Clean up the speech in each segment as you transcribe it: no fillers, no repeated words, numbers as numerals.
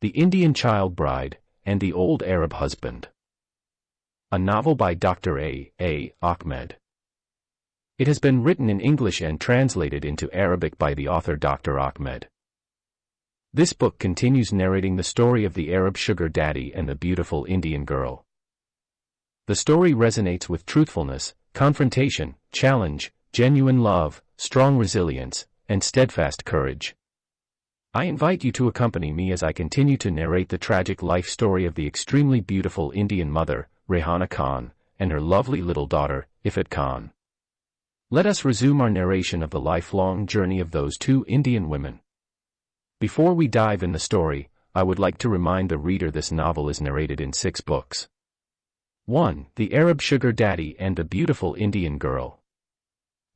The Indian Child Bride, and the Old Arab Husband. A novel by Dr. A. Ahmed. It has been written in English and translated into Arabic by the author Dr. Ahmed. This book continues narrating the story of the Arab sugar daddy and the beautiful Indian girl. The story resonates with truthfulness, confrontation, challenge, genuine love, strong resilience, and steadfast courage. I invite you to accompany me as I continue to narrate the tragic life story of the extremely beautiful Indian mother, Rehana Khan, and her lovely little daughter, Ifat Khan. Let us resume our narration of the lifelong journey of those two Indian women. Before we dive in the story, I would like to remind the reader this novel is narrated in 6 books. 1. The Arab Sugar Daddy and the Beautiful Indian Girl.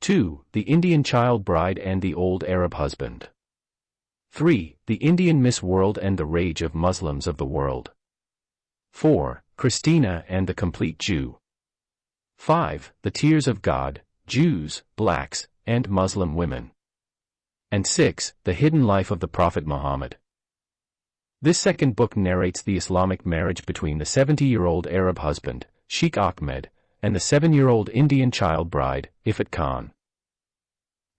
2. The Indian Child Bride and the Old Arab Husband. 3. The Indian Miss World and the Rage of Muslims of the World. 4. Christina and the Complete Jew. 5. The Tears of God, Jews, Blacks, and Muslim Women. And 6. The Hidden Life of the Prophet Muhammad. This second book narrates the Islamic marriage between the 70-year-old Arab husband, Sheikh Ahmed, and the 7-year-old Indian child bride, Ifat Khan.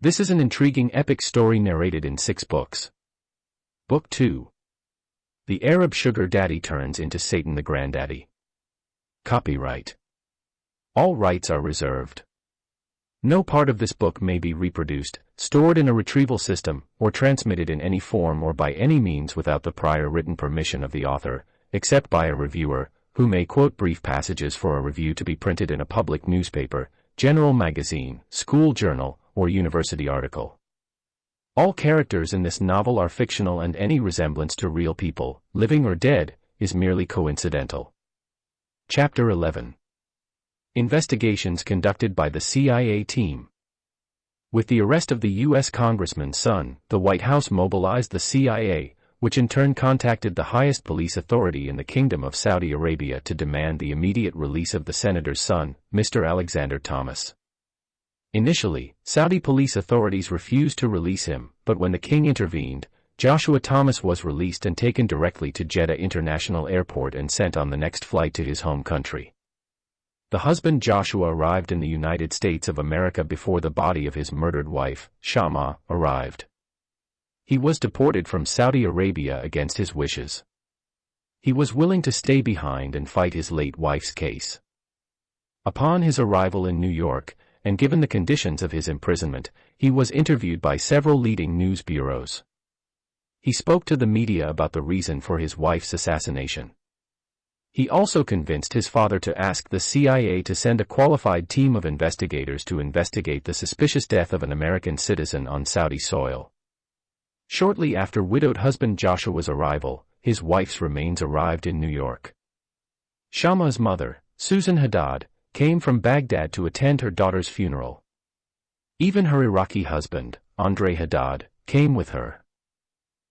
This is an intriguing epic story narrated in 6 books. Book 2. The Arab Sugar Daddy Turns into Satan the Granddaddy. Copyright. All rights are reserved. No part of this book may be reproduced, stored in a retrieval system, or transmitted in any form or by any means without the prior written permission of the author, except by a reviewer, who may quote brief passages for a review to be printed in a public newspaper, general magazine, school journal, or university article. All characters in this novel are fictional and any resemblance to real people, living or dead, is merely coincidental. Chapter 11. Investigations conducted by the CIA team. With the arrest of the U.S. Congressman's son, the White House mobilized the CIA, which in turn contacted the highest police authority in the Kingdom of Saudi Arabia to demand the immediate release of the senator's son, Mr. Alexander Thomas. Initially, Saudi police authorities refused to release him, but when the king intervened, Joshua Thomas was released and taken directly to Jeddah International Airport and sent on the next flight to his home country. The husband Joshua arrived in the United States of America before the body of his murdered wife, Shama, arrived. He was deported from Saudi Arabia against his wishes. He was willing to stay behind and fight his late wife's case. Upon his arrival in New York, and given the conditions of his imprisonment, he was interviewed by several leading news bureaus. He spoke to the media about the reason for his wife's assassination. He also convinced his father to ask the CIA to send a qualified team of investigators to investigate the suspicious death of an American citizen on Saudi soil. Shortly after widowed husband Joshua's arrival, his wife's remains arrived in New York. Shama's mother, Susan Haddad, came from Baghdad to attend her daughter's funeral. Even her Iraqi husband, Andre Haddad, came with her.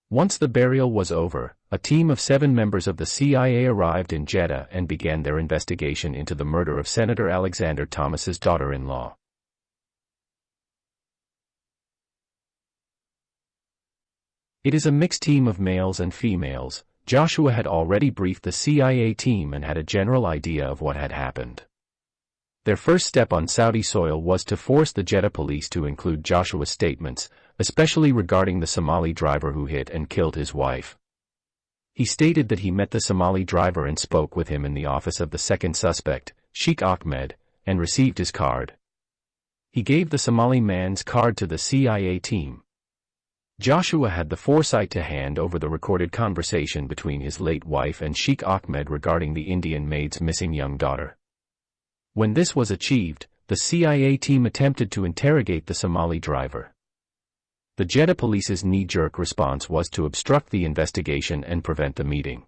Once the burial was over, a team of 7 members of the CIA arrived in Jeddah and began their investigation into the murder of Senator Alexander Thomas's daughter-in-law. It is a mixed team of males and females. Joshua had already briefed the CIA team and had a general idea of what had happened. Their first step on Saudi soil was to force the Jeddah police to include Joshua's statements, especially regarding the Somali driver who hit and killed his wife. He stated that he met the Somali driver and spoke with him in the office of the second suspect, Sheikh Ahmed, and received his card. He gave the Somali man's card to the CIA team. Joshua had the foresight to hand over the recorded conversation between his late wife and Sheikh Ahmed regarding the Indian maid's missing young daughter. When this was achieved, the CIA team attempted to interrogate the Somali driver. The Jeddah police's knee-jerk response was to obstruct the investigation and prevent the meeting.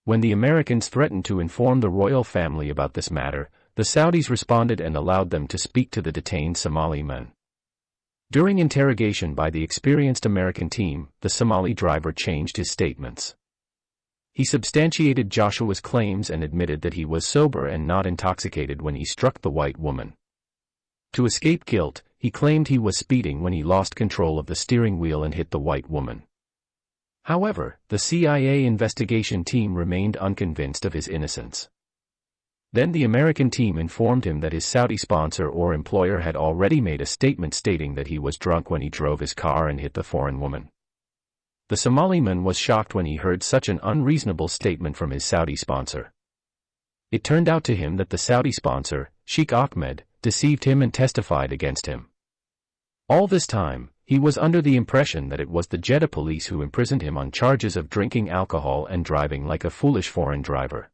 When the Americans threatened to inform the royal family about this matter, the Saudis responded and allowed them to speak to the detained Somali men. During interrogation by the experienced American team, the Somali driver changed his statements. He substantiated Joshua's claims and admitted that he was sober and not intoxicated when he struck the white woman. To escape guilt, he claimed he was speeding when he lost control of the steering wheel and hit the white woman. However, the CIA investigation team remained unconvinced of his innocence. Then the American team informed him that his Saudi sponsor or employer had already made a statement stating that he was drunk when he drove his car and hit the foreign woman. The Somaliman was shocked when he heard such an unreasonable statement from his Saudi sponsor. It turned out to him that the Saudi sponsor, Sheikh Ahmed, deceived him and testified against him. All this time, he was under the impression that it was the Jeddah police who imprisoned him on charges of drinking alcohol and driving like a foolish foreign driver.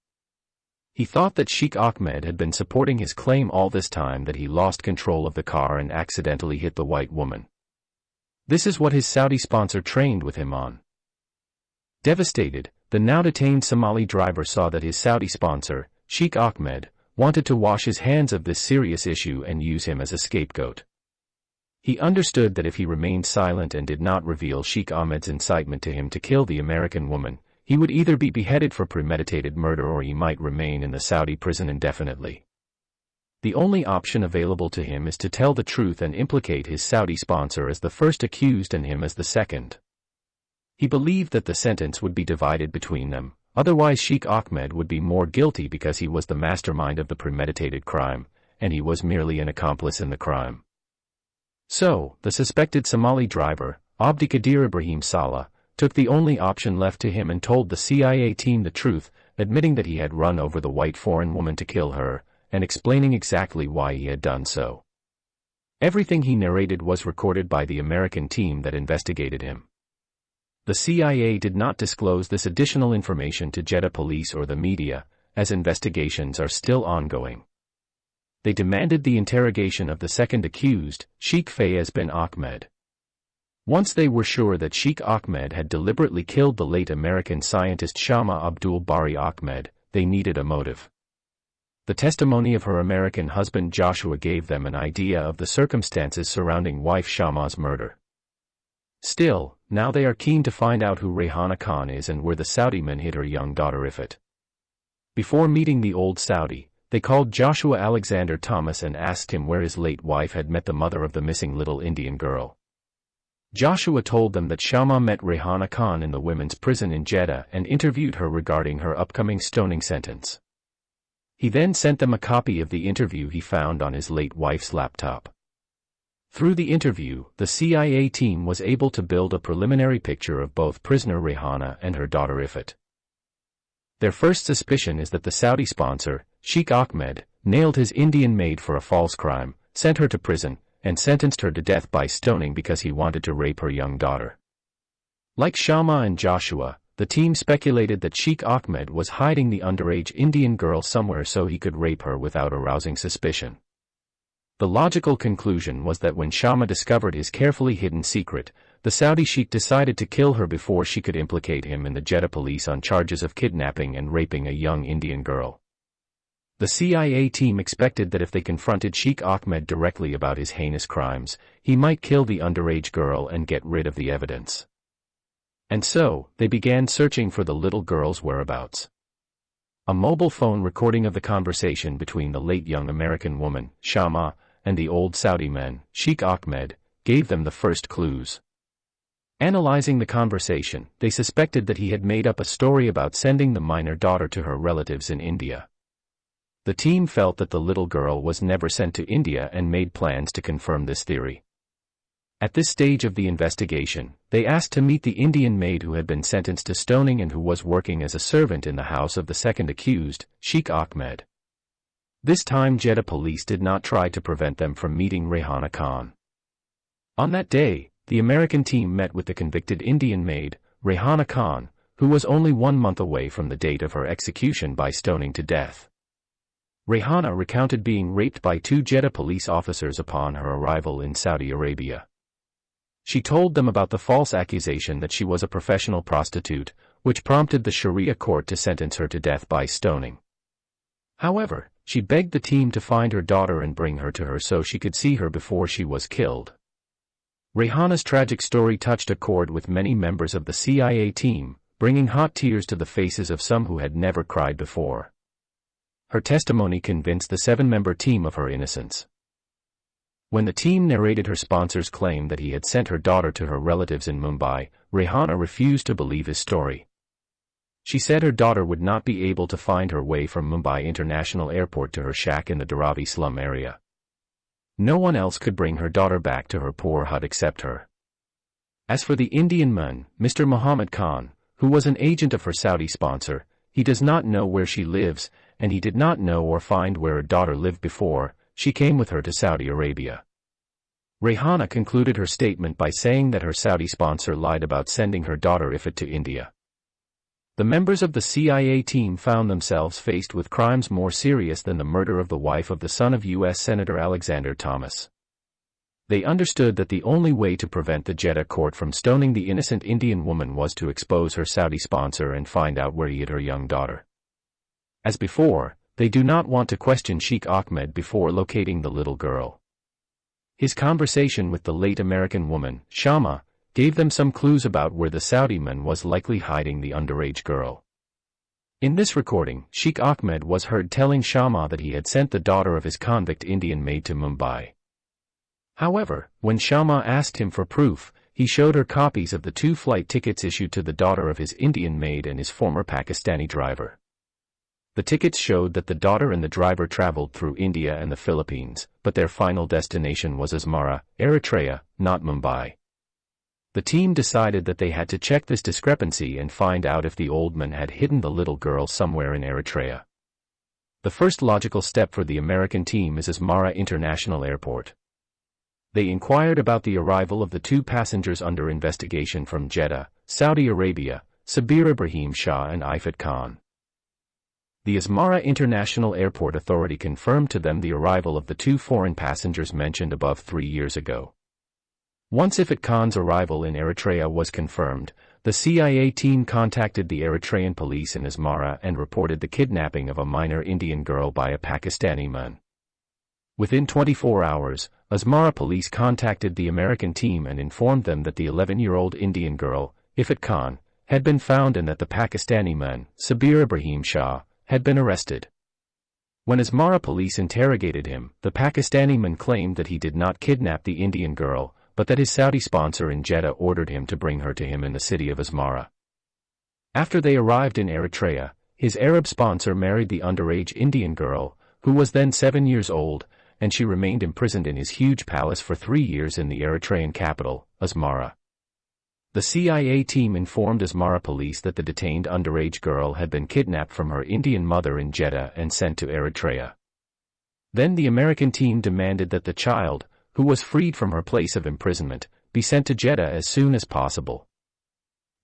He thought that Sheikh Ahmed had been supporting his claim all this time that he lost control of the car and accidentally hit the white woman. This is what his Saudi sponsor trained with him on. Devastated, the now detained Somali driver saw that his Saudi sponsor, Sheikh Ahmed, wanted to wash his hands of this serious issue and use him as a scapegoat. He understood that if he remained silent and did not reveal Sheikh Ahmed's incitement to him to kill the American woman, he would either be beheaded for premeditated murder or he might remain in the Saudi prison indefinitely. The only option available to him is to tell the truth and implicate his Saudi sponsor as the first accused and him as the second. He believed that the sentence would be divided between them, otherwise Sheikh Ahmed would be more guilty because he was the mastermind of the premeditated crime, and he was merely an accomplice in the crime. So, the suspected Somali driver, Abdikadir Ibrahim Salah, took the only option left to him and told the CIA team the truth, admitting that he had run over the white foreign woman to kill her, and explaining exactly why he had done so. Everything he narrated was recorded by the American team that investigated him. The CIA did not disclose this additional information to Jeddah police or the media, as investigations are still ongoing. They demanded the interrogation of the second accused, Sheikh Fayez bin Ahmed. Once they were sure that Sheikh Ahmed had deliberately killed the late American scientist Shama Abdul Bari Ahmed, they needed a motive. The testimony of her American husband Joshua gave them an idea of the circumstances surrounding wife Shama's murder. Still, now they are keen to find out who Rehana Khan is and where the Saudi man hid her young daughter Ifat. Before meeting the old Saudi, they called Joshua Alexander Thomas and asked him where his late wife had met the mother of the missing little Indian girl. Joshua told them that Shama met Rehana Khan in the women's prison in Jeddah and interviewed her regarding her upcoming stoning sentence. He then sent them a copy of the interview he found on his late wife's laptop. Through the interview, the CIA team was able to build a preliminary picture of both prisoner Rehana and her daughter Ifat. Their first suspicion is that the Saudi sponsor, Sheikh Ahmed, nailed his Indian maid for a false crime, sent her to prison, and sentenced her to death by stoning because he wanted to rape her young daughter. Like Shama and Joshua, the team speculated that Sheikh Ahmed was hiding the underage Indian girl somewhere so he could rape her without arousing suspicion. The logical conclusion was that when Shama discovered his carefully hidden secret, the Saudi sheikh decided to kill her before she could implicate him in the Jeddah police on charges of kidnapping and raping a young Indian girl. The CIA team expected that if they confronted Sheikh Ahmed directly about his heinous crimes, he might kill the underage girl and get rid of the evidence. And so, they began searching for the little girl's whereabouts. A mobile phone recording of the conversation between the late young American woman, Shama, and the old Saudi man, Sheikh Ahmed, gave them the first clues. Analyzing the conversation, they suspected that he had made up a story about sending the minor daughter to her relatives in India. The team felt that the little girl was never sent to India and made plans to confirm this theory. At this stage of the investigation, they asked to meet the Indian maid who had been sentenced to stoning and who was working as a servant in the house of the second accused, Sheikh Ahmed. This time Jeddah police did not try to prevent them from meeting Rehana Khan. On that day, the American team met with the convicted Indian maid, Rehana Khan, who was only 1 month away from the date of her execution by stoning to death. Rehana recounted being raped by 2 Jeddah police officers upon her arrival in Saudi Arabia. She told them about the false accusation that she was a professional prostitute, which prompted the Sharia court to sentence her to death by stoning. However, she begged the team to find her daughter and bring her to her so she could see her before she was killed. Rehana's tragic story touched a chord with many members of the CIA team, bringing hot tears to the faces of some who had never cried before. Her testimony convinced the 7-member team of her innocence. When the team narrated her sponsor's claim that he had sent her daughter to her relatives in Mumbai, Rehana refused to believe his story. She said her daughter would not be able to find her way from Mumbai International Airport to her shack in the Dharavi slum area. No one else could bring her daughter back to her poor hut except her. As for the Indian man, Mr. Muhammad Khan, who was an agent of her Saudi sponsor, he does not know where she lives, and he did not know or find where her daughter lived before she came with her to Saudi Arabia. Rehana concluded her statement by saying that her Saudi sponsor lied about sending her daughter Ifat to India. The members of the CIA team found themselves faced with crimes more serious than the murder of the wife of the son of U.S. Senator Alexander Thomas. They understood that the only way to prevent the Jeddah court from stoning the innocent Indian woman was to expose her Saudi sponsor and find out where he hid her young daughter. As before, they do not want to question Sheikh Ahmed before locating the little girl. His conversation with the late American woman, Shama, gave them some clues about where the Saudi man was likely hiding the underage girl. In this recording, Sheikh Ahmed was heard telling Shama that he had sent the daughter of his convict Indian maid to Mumbai. However, when Shama asked him for proof, he showed her copies of the 2 flight tickets issued to the daughter of his Indian maid and his former Pakistani driver. The tickets showed that the daughter and the driver traveled through India and the Philippines, but their final destination was Asmara, Eritrea, not Mumbai. The team decided that they had to check this discrepancy and find out if the old man had hidden the little girl somewhere in Eritrea. The first logical step for the American team is Asmara International Airport. They inquired about the arrival of the 2 passengers under investigation from Jeddah, Saudi Arabia, Sabir Ibrahim Shah and Ifat Khan. The Asmara International Airport Authority confirmed to them the arrival of the 2 foreign passengers mentioned above 3 years ago. Once Ifat Khan's arrival in Eritrea was confirmed, the CIA team contacted the Eritrean police in Asmara and reported the kidnapping of a minor Indian girl by a Pakistani man. Within 24 hours, Asmara police contacted the American team and informed them that the 11-year-old Indian girl, Ifat Khan, had been found and that the Pakistani man, Sabir Ibrahim Shah, had been arrested. When Asmara police interrogated him, the Pakistani man claimed that he did not kidnap the Indian girl, but that his Saudi sponsor in Jeddah ordered him to bring her to him in the city of Asmara. After they arrived in Eritrea, his Arab sponsor married the underage Indian girl, who was then 7 years old, and she remained imprisoned in his huge palace for 3 years in the Eritrean capital, Asmara. The CIA team informed Asmara police that the detained underage girl had been kidnapped from her Indian mother in Jeddah and sent to Eritrea. Then the American team demanded that the child, who was freed from her place of imprisonment, be sent to Jeddah as soon as possible.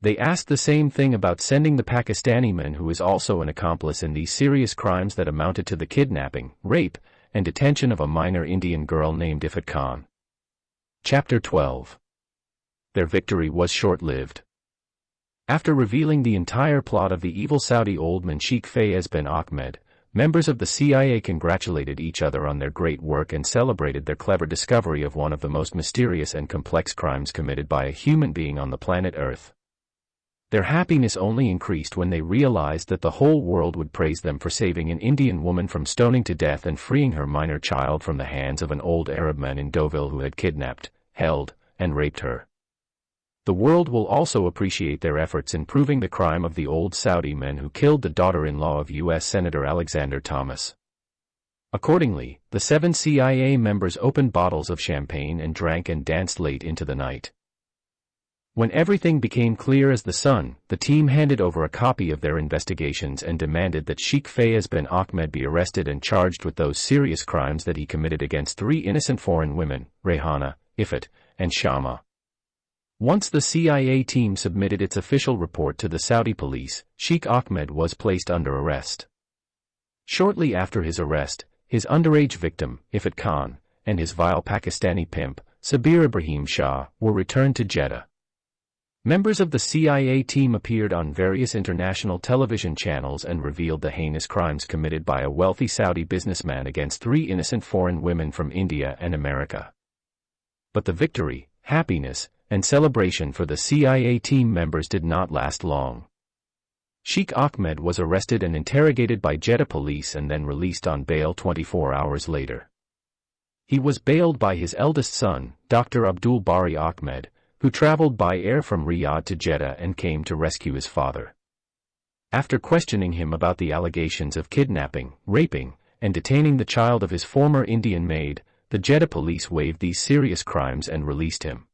They asked the same thing about sending the Pakistani man who is also an accomplice in these serious crimes that amounted to the kidnapping, rape, and detention of a minor Indian girl named Ifat Khan. Chapter 12. Their victory was short-lived. After revealing the entire plot of the evil Saudi old man Sheikh Fayez bin Ahmed, members of the CIA congratulated each other on their great work and celebrated their clever discovery of one of the most mysterious and complex crimes committed by a human being on the planet Earth. Their happiness only increased when they realized that the whole world would praise them for saving an Indian woman from stoning to death and freeing her minor child from the hands of an old Arab man in Deauville who had kidnapped, held, and raped her. The world will also appreciate their efforts in proving the crime of the old Saudi man who killed the daughter-in-law of U.S. Senator Alexander Thomas. Accordingly, the 7 CIA members opened bottles of champagne and drank and danced late into the night. When everything became clear as the sun, the team handed over a copy of their investigations and demanded that Sheikh Fayez bin Ahmed be arrested and charged with those serious crimes that he committed against 3 innocent foreign women, Rehana, Ifat, and Shama. Once the CIA team submitted its official report to the Saudi police, Sheikh Ahmed was placed under arrest. Shortly after his arrest, his underage victim, Ifat Khan, and his vile Pakistani pimp, Sabir Ibrahim Shah, were returned to Jeddah. Members of the CIA team appeared on various international television channels and revealed the heinous crimes committed by a wealthy Saudi businessman against 3 innocent foreign women from India and America. But the victory, happiness, and celebration for the CIA team members did not last long. Sheikh Ahmed was arrested and interrogated by Jeddah police and then released on bail 24 hours later. He was bailed by his eldest son, Dr. Abdul Bari Ahmed, who traveled by air from Riyadh to Jeddah and came to rescue his father. After questioning him about the allegations of kidnapping, raping, and detaining the child of his former Indian maid, the Jeddah police waived these serious crimes and released him.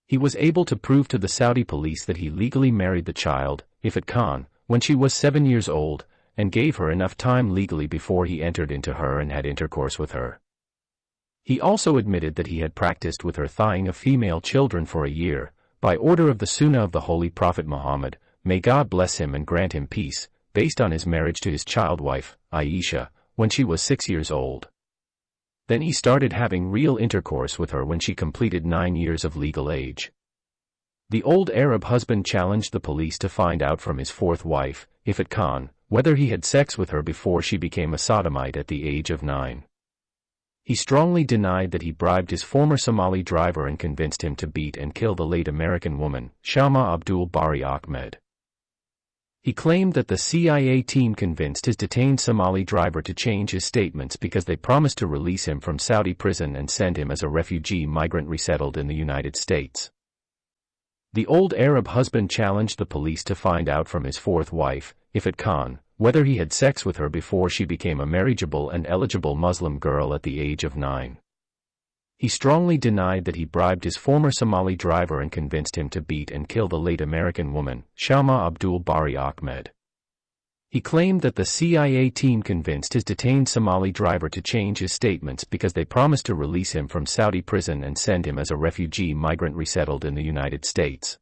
He was able to prove to the Saudi police that he legally married the child, Ifat Khan, when she was 7 years old, and gave her enough time legally before he entered into her and had intercourse with her. He also admitted that he had practiced with her thighing of female children for a year, by order of the Sunnah of the Holy Prophet Muhammad, may God bless him and grant him peace, based on his marriage to his child wife, Aisha, when she was 6 years old. Then he started having real intercourse with her when she completed 9 years of legal age. The old Arab husband challenged the police to find out from his fourth wife, Ifat Khan, whether he had sex with her before she became a sodomite at the age of 9. He strongly denied that he bribed his former Somali driver and convinced him to beat and kill the late American woman, Shama Abdul Bari Ahmed. He claimed that the CIA team convinced his detained Somali driver to change his statements because they promised to release him from Saudi prison and send him as a refugee migrant resettled in the United States. The old Arab husband challenged the police to find out from his fourth wife, Ifat Khan, whether he had sex with her before she became a marriageable and eligible Muslim girl at the age of 9. He strongly denied that he bribed his former Somali driver and convinced him to beat and kill the late American woman, Shama Abdul Bari Ahmed. He claimed that the CIA team convinced his detained Somali driver to change his statements because they promised to release him from Saudi prison and send him as a refugee migrant resettled in the United States.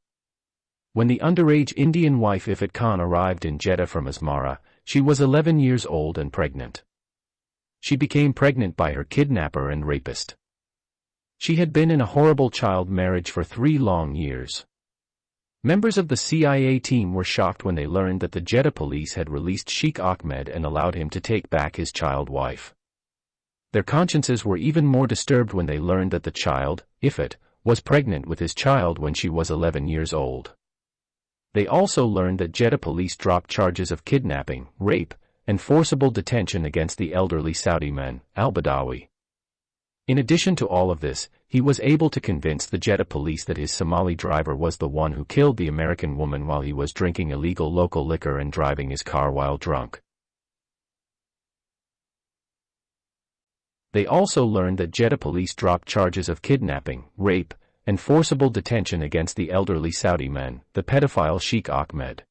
When the underage Indian wife Ifat Khan arrived in Jeddah from Asmara, she was 11 years old and pregnant. She became pregnant by her kidnapper and rapist. She had been in a horrible child marriage for 3 long years. Members of the CIA team were shocked when they learned that the Jeddah police had released Sheikh Ahmed and allowed him to take back his child wife. Their consciences were even more disturbed when they learned that the child, Ifat, was pregnant with his child when she was 11 years old. They also learned that Jeddah police dropped charges of kidnapping, rape, and forcible detention against the elderly Saudi man, al-Badawi. In addition to all of this, he was able to convince the Jeddah police that his Somali driver was the one who killed the American woman while he was drinking illegal local liquor and driving his car while drunk. They also learned that Jeddah police dropped charges of kidnapping, rape, and forcible detention against the elderly Saudi man, the pedophile Sheikh Ahmed.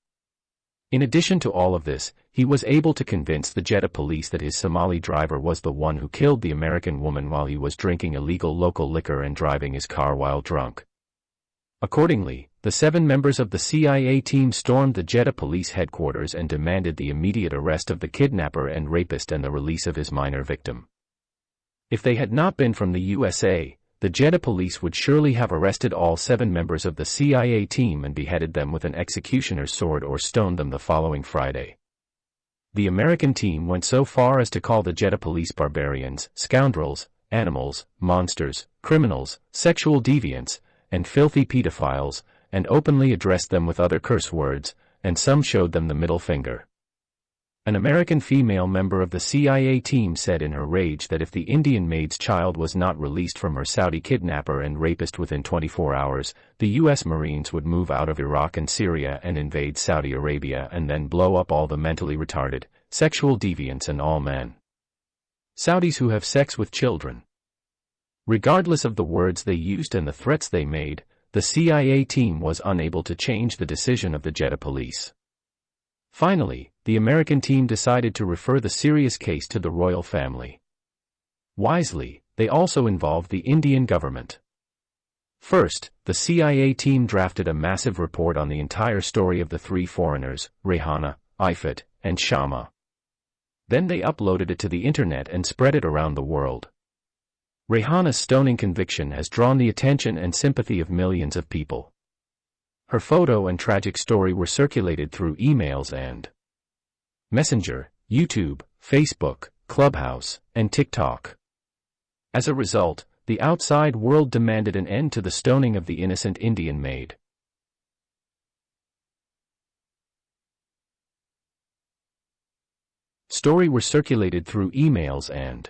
In addition to all of this, he was able to convince the Jeddah police that his Somali driver was the one who killed the American woman while he was drinking illegal local liquor and driving his car while drunk. Accordingly, the 7 members of the CIA team stormed the Jeddah police headquarters and demanded the immediate arrest of the kidnapper and rapist and the release of his minor victim. If they had not been from the USA, the Jeddah police would surely have arrested all 7 members of the CIA team and beheaded them with an executioner's sword or stoned them the following Friday. The American team went so far as to call the Jeddah police barbarians, scoundrels, animals, monsters, criminals, sexual deviants, and filthy pedophiles, and openly addressed them with other curse words, and some showed them the middle finger. An American female member of the CIA team said in her rage that if the Indian maid's child was not released from her Saudi kidnapper and rapist within 24 hours, the U.S. Marines would move out of Iraq and Syria and invade Saudi Arabia and then blow up all the mentally retarded, sexual deviants and all men. Saudis who have sex with children. Regardless of the words they used and the threats they made, the CIA team was unable to change the decision of the Jeddah police. Finally, the American team decided to refer the serious case to the royal family. Wisely, they also involved the Indian government. First, the CIA team drafted a massive report on the entire story of the 3 foreigners, Rehana, Ifat, and Shama. Then they uploaded it to the internet and spread it around the world. Rehana's stoning conviction has drawn the attention and sympathy of millions of people. Her photo and tragic story were circulated through emails and Messenger, YouTube, Facebook, Clubhouse, and TikTok. As a result, the outside world demanded an end to the stoning of the innocent Indian maid. Story were circulated through emails and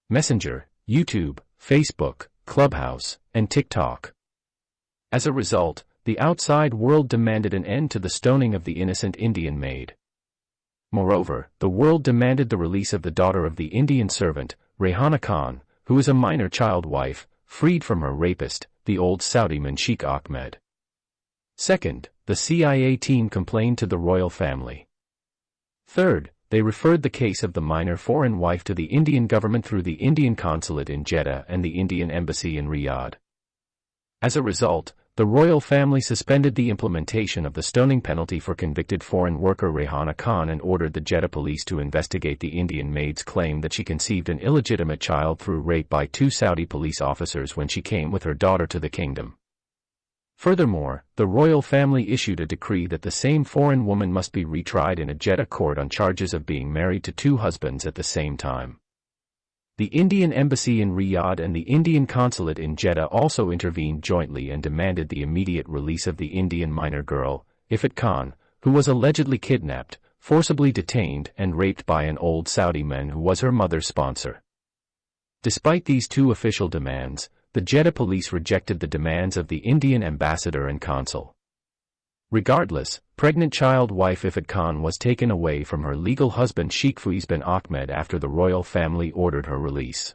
Messenger, YouTube, Facebook, Clubhouse, and TikTok. As a result, the outside world demanded an end to the stoning of the innocent Indian maid. Moreover, the world demanded the release of the daughter of the Indian servant, Rehana Khan, who is a minor child wife, freed from her rapist, the old Saudi man Sheikh Ahmed. Second, the CIA team complained to the royal family. Third, they referred the case of the minor foreign wife to the Indian government through the Indian consulate in Jeddah and the Indian embassy in Riyadh. As a result, the royal family suspended the implementation of the stoning penalty for convicted foreign worker Rehana Khan and ordered the Jeddah police to investigate the Indian maid's claim that she conceived an illegitimate child through rape by 2 Saudi police officers when she came with her daughter to the kingdom. Furthermore, the royal family issued a decree that the same foreign woman must be retried in a Jeddah court on charges of being married to 2 husbands at the same time. The Indian embassy in Riyadh and the Indian consulate in Jeddah also intervened jointly and demanded the immediate release of the Indian minor girl, Ifat Khan, who was allegedly kidnapped, forcibly detained and raped by an old Saudi man who was her mother's sponsor. Despite these 2 official demands, the Jeddah police rejected the demands of the Indian ambassador and consul. Regardless, pregnant child wife Ifat Khan was taken away from her legal husband Sheikh Faiz bin Ahmed after the royal family ordered her release.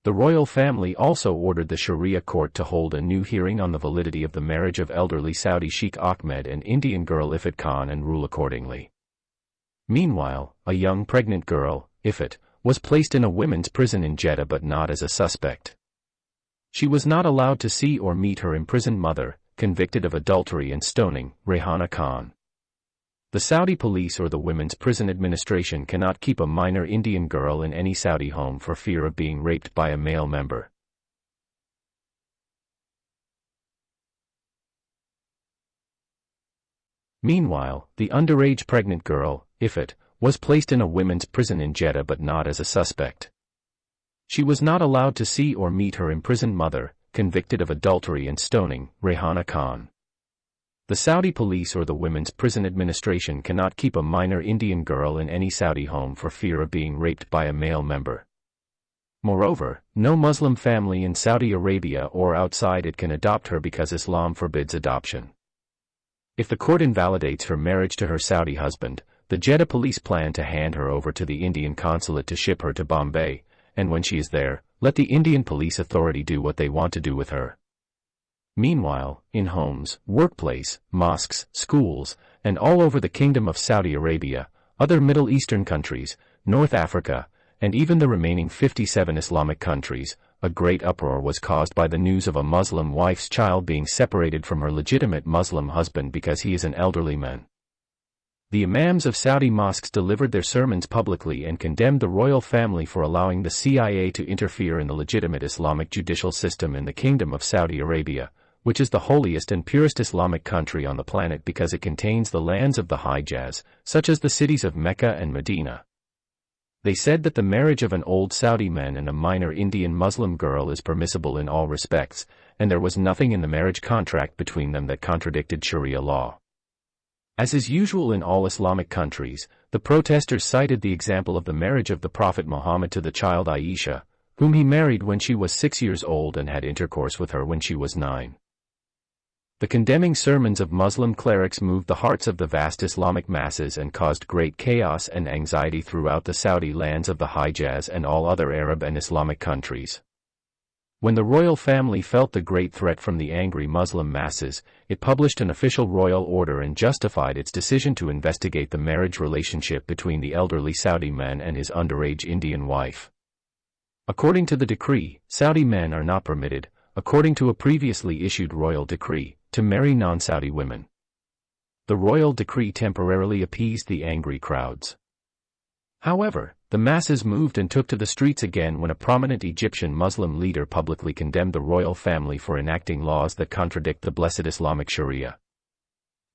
The royal family also ordered the Sharia court to hold a new hearing on the validity of the marriage of elderly Saudi Sheikh Ahmed and Indian girl Ifat Khan and rule accordingly. Meanwhile, a young pregnant girl, Ifat, was placed in a women's prison in Jeddah but not as a suspect. She was not allowed to see or meet her imprisoned mother, convicted of adultery and stoning, Rehana Khan. The Saudi police or the Women's Prison Administration cannot keep a minor Indian girl in any Saudi home for fear of being raped by a male member. Meanwhile, the underage pregnant girl, Ifat, was placed in a women's prison in Jeddah but not as a suspect. She was not allowed to see or meet her imprisoned mother, convicted of adultery and stoning, Rehana Khan. The Saudi police or the Women's Prison Administration cannot keep a minor Indian girl in any Saudi home for fear of being raped by a male member. Moreover, no Muslim family in Saudi Arabia or outside it can adopt her because Islam forbids adoption. If the court invalidates her marriage to her Saudi husband, the Jeddah police plan to hand her over to the Indian consulate to ship her to Bombay, and when she is there, let the Indian police authority do what they want to do with her. Meanwhile, in homes, workplace, mosques, schools, and all over the Kingdom of Saudi Arabia, other Middle Eastern countries, North Africa, and even the remaining 57 Islamic countries, a great uproar was caused by the news of a Muslim wife's child being separated from her legitimate Muslim husband because he is an elderly man. The imams of Saudi mosques delivered their sermons publicly and condemned the royal family for allowing the CIA to interfere in the legitimate Islamic judicial system in the Kingdom of Saudi Arabia, which is the holiest and purest Islamic country on the planet because it contains the lands of the Hijaz, such as the cities of Mecca and Medina. They said that the marriage of an old Saudi man and a minor Indian Muslim girl is permissible in all respects, and there was nothing in the marriage contract between them that contradicted Sharia law. As is usual in all Islamic countries, the protesters cited the example of the marriage of the Prophet Muhammad to the child Aisha, whom he married when she was 6 years old and had intercourse with her when she was 9. The condemning sermons of Muslim clerics moved the hearts of the vast Islamic masses and caused great chaos and anxiety throughout the Saudi lands of the Hijaz and all other Arab and Islamic countries. When the royal family felt the great threat from the angry Muslim masses, it published an official royal order and justified its decision to investigate the marriage relationship between the elderly Saudi man and his underage Indian wife. According to the decree, Saudi men are not permitted, according to a previously issued royal decree, to marry non-Saudi women. The royal decree temporarily appeased the angry crowds. However, the masses moved and took to the streets again when a prominent Egyptian Muslim leader publicly condemned the royal family for enacting laws that contradict the blessed Islamic Sharia.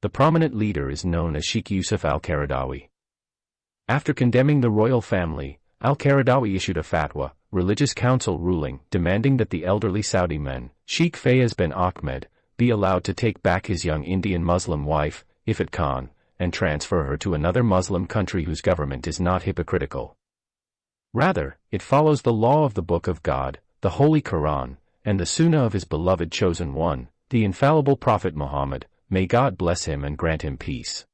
The prominent leader is known as Sheikh Yusuf al-Qaradawi. After condemning the royal family, al-Qaradawi issued a fatwa, religious council ruling, demanding that the elderly Saudi man, Sheikh Fayez bin Ahmed, be allowed to take back his young Indian Muslim wife, Ifat Khan, and transfer her to another Muslim country whose government is not hypocritical. Rather, it follows the law of the Book of God, the Holy Quran, and the Sunnah of his beloved chosen one, the infallible Prophet Muhammad, may God bless him and grant him peace.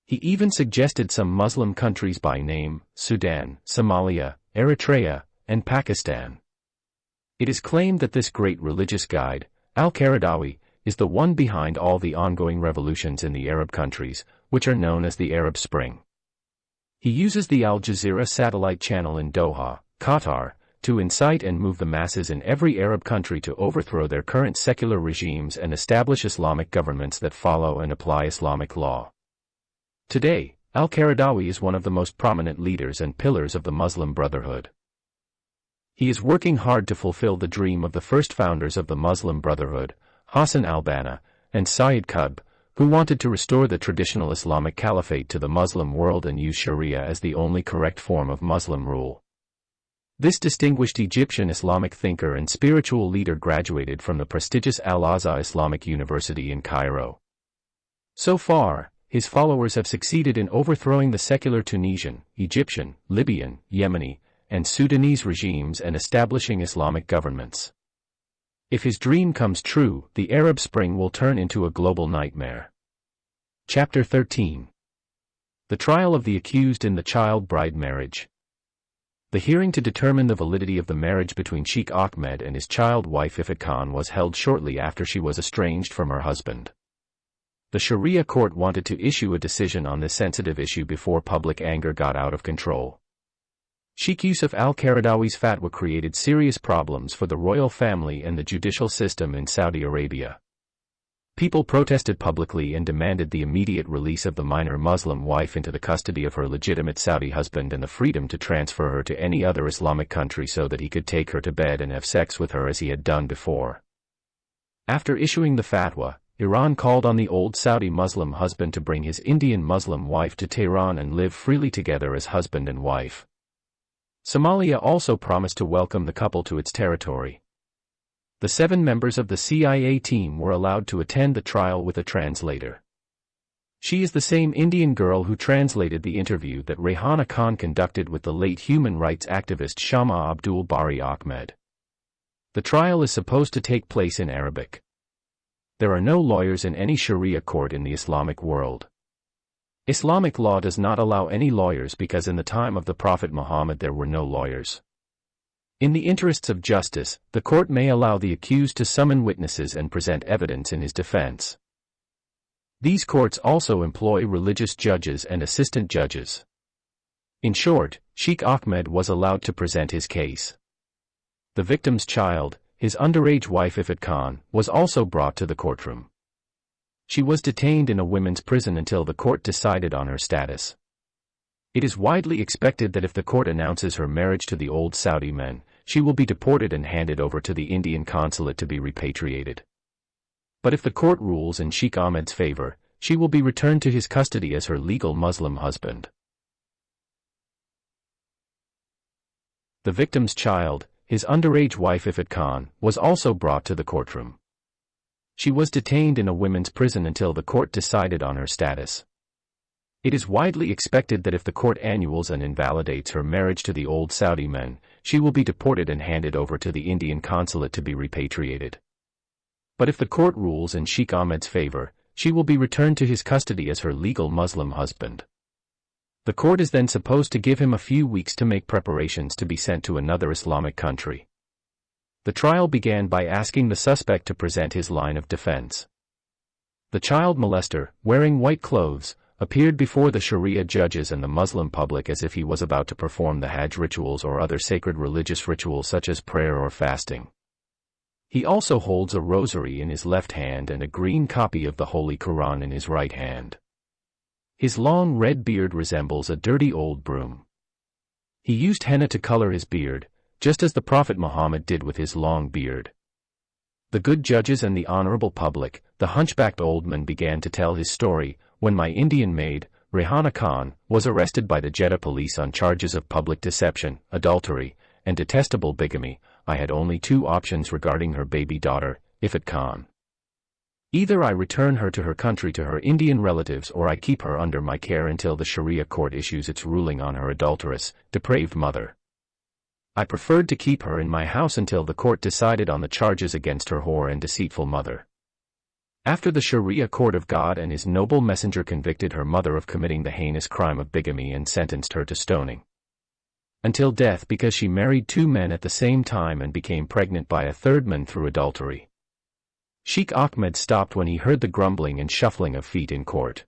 He even suggested some Muslim countries by name: Sudan, Somalia, Eritrea, and Pakistan. It is claimed that this great religious guide, Al-Qaradawi, is the one behind all the ongoing revolutions in the Arab countries, which are known as the Arab Spring. He uses the Al Jazeera satellite channel in Doha, Qatar, to incite and move the masses in every Arab country to overthrow their current secular regimes and establish Islamic governments that follow and apply Islamic law. Today, Al-Qaradawi is one of the most prominent leaders and pillars of the Muslim Brotherhood. He is working hard to fulfill the dream of the first founders of the Muslim Brotherhood, Hassan al-Banna and Sayyid Qutb, who wanted to restore the traditional Islamic caliphate to the Muslim world and use Sharia as the only correct form of Muslim rule. This distinguished Egyptian Islamic thinker and spiritual leader graduated from the prestigious Al-Azhar Islamic University in Cairo. So far, his followers have succeeded in overthrowing the secular Tunisian, Egyptian, Libyan, Yemeni, and Sudanese regimes and establishing Islamic governments. If his dream comes true, the Arab Spring will turn into a global nightmare. Chapter 13. The trial of the accused in the child bride marriage. The hearing to determine the validity of the marriage between Sheikh Ahmed and his child wife Ifat Khan was held shortly after she was estranged from her husband. The Sharia court wanted to issue a decision on this sensitive issue before public anger got out of control. Sheikh Yusuf al-Qaradawi's fatwa created serious problems for the royal family and the judicial system in Saudi Arabia. People protested publicly and demanded the immediate release of the minor Muslim wife into the custody of her legitimate Saudi husband and the freedom to transfer her to any other Islamic country so that he could take her to bed and have sex with her as he had done before. After issuing the fatwa, Iran called on the old Saudi Muslim husband to bring his Indian Muslim wife to Tehran and live freely together as husband and wife. Somalia also promised to welcome the couple to its territory. The 7 members of the CIA team were allowed to attend the trial with a translator. She is the same Indian girl who translated the interview that Rehana Khan conducted with the late human rights activist Shama Abdul Bari Ahmed. The trial is supposed to take place in Arabic. There are no lawyers in any Sharia court in the Islamic world. Islamic law does not allow any lawyers because in the time of the Prophet Muhammad there were no lawyers. In the interests of justice, the court may allow the accused to summon witnesses and present evidence in his defense. These courts also employ religious judges and assistant judges. In short, Sheikh Ahmed was allowed to present his case. The victim's child, his underage wife Ifat Khan, was also brought to the courtroom. She was detained in a women's prison until the court decided on her status. It is widely expected that if the court announces her marriage to the old Saudi man, she will be deported and handed over to the Indian consulate to be repatriated. But if the court rules in Sheikh Ahmed's favor, she will be returned to his custody as her legal Muslim husband. The victim's child, his underage wife Ifat Khan, was also brought to the courtroom. She was detained in a women's prison until the court decided on her status. It is widely expected that if the court annuls and invalidates her marriage to the old Saudi man, she will be deported and handed over to the Indian consulate to be repatriated. But if the court rules in Sheikh Ahmed's favor, she will be returned to his custody as her legal Muslim husband. The court is then supposed to give him a few weeks to make preparations to be sent to another Islamic country. The trial began by asking the suspect to present his line of defense. The child molester, wearing white clothes, appeared before the Sharia judges and the Muslim public as if he was about to perform the Hajj rituals or other sacred religious rituals such as prayer or fasting. He also holds a rosary in his left hand and a green copy of the Holy Quran in his right hand. His long red beard resembles a dirty old broom. He used henna to color his beard, just as the Prophet Muhammad did with his long beard. The good judges and the honorable public, the hunchbacked old man began to tell his story. When my Indian maid, Rehana Khan, was arrested by the Jeddah police on charges of public deception, adultery, and detestable bigamy, I had only 2 options regarding her baby daughter, Ifat Khan. Either I return her to her country to her Indian relatives or I keep her under my care until the Sharia court issues its ruling on her adulterous, depraved mother. I preferred to keep her in my house until the court decided on the charges against her whore and deceitful mother. After the Sharia court of God and his noble messenger convicted her mother of committing the heinous crime of bigamy and sentenced her to stoning until death because she married 2 men at the same time and became pregnant by a third man through adultery. Sheikh Ahmed stopped when he heard the grumbling and shuffling of feet in court.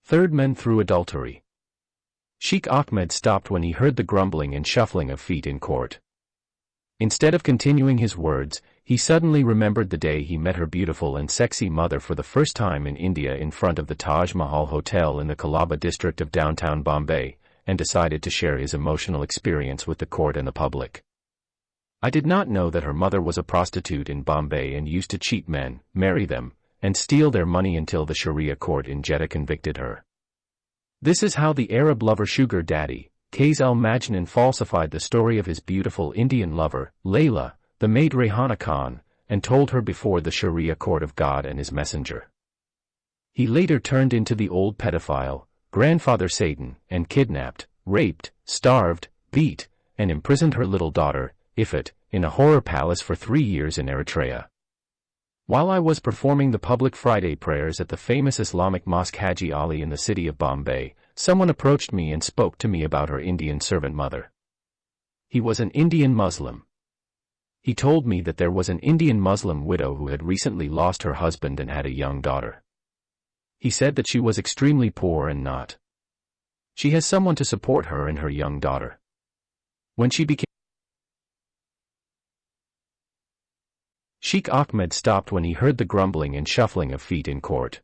Third man through adultery. Sheikh Ahmed stopped when he heard the grumbling and shuffling of feet in court. Instead of continuing his words, he suddenly remembered the day he met her beautiful and sexy mother for the first time in India in front of the Taj Mahal Hotel in the Colaba district of downtown Bombay, and decided to share his emotional experience with the court and the public. I did not know that her mother was a prostitute in Bombay and used to cheat men, marry them, and steal their money until the Sharia court in Jeddah convicted her. This is how the Arab lover sugar daddy, Qais al-Majnun, falsified the story of his beautiful Indian lover, Layla, the maid Rehana Khan, and told her before the Sharia court of God and his messenger. He later turned into the old pedophile, grandfather Satan, and kidnapped, raped, starved, beat, and imprisoned her little daughter, Ifat, in a horror palace for 3 years in Eritrea. While I was performing the public Friday prayers at the famous Islamic mosque Haji Ali in the city of Bombay, someone approached me and spoke to me about her Indian servant mother. He was an Indian Muslim. He told me that there was an Indian Muslim widow who had recently lost her husband and had a young daughter. He said that she was extremely poor and not. She has someone to support her and her young daughter. When she became Sheikh Ahmed stopped when he heard the grumbling and shuffling of feet in court.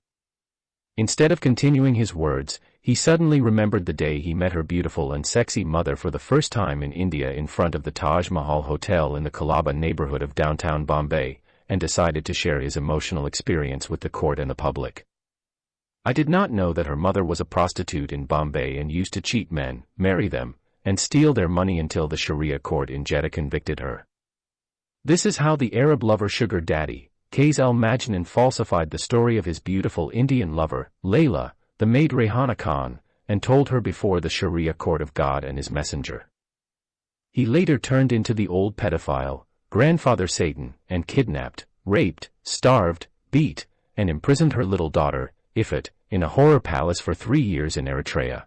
Instead of continuing his words, he suddenly remembered the day he met her beautiful and sexy mother for the first time in India in front of the Taj Mahal Hotel in the Colaba neighborhood of downtown Bombay, and decided to share his emotional experience with the court and the public. I did not know that her mother was a prostitute in Bombay and used to cheat men, marry them, and steal their money until the Sharia court in Jeddah convicted her. This is how the Arab lover sugar daddy, Qais al-Majnun, falsified the story of his beautiful Indian lover, Layla, the maid Rehana Khan, and told her before the Sharia court of God and his messenger. He later turned into the old pedophile, grandfather Satan, and kidnapped, raped, starved, beat, and imprisoned her little daughter, Ifat, in a horror palace for 3 years in Eritrea.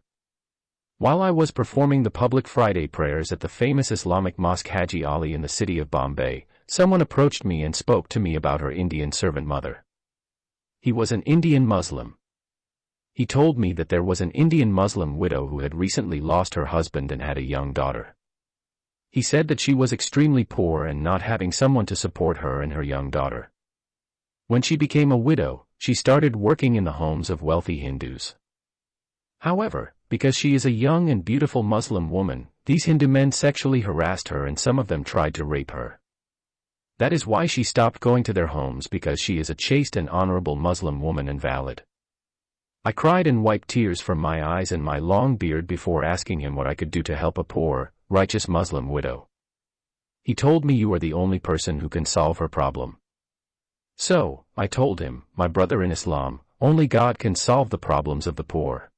While I was performing the public Friday prayers at the famous Islamic mosque Haji Ali in the city of Bombay, someone approached me and spoke to me about her Indian servant mother. He was an Indian Muslim. He told me that there was an Indian Muslim widow who had recently lost her husband and had a young daughter. He said that she was extremely poor and not having someone to support her and her young daughter. When she became a widow, she started working in the homes of wealthy Hindus. However, because she is a young and beautiful Muslim woman, these Hindu men sexually harassed her and some of them tried to rape her. That is why she stopped going to their homes, because she is a chaste and honorable Muslim woman and valid. I cried and wiped tears from my eyes and my long beard before asking him what I could do to help a poor, righteous Muslim widow. He told me, "You are the only person who can solve her problem." So, I told him, "My brother in Islam, only God can solve the problems of the poor.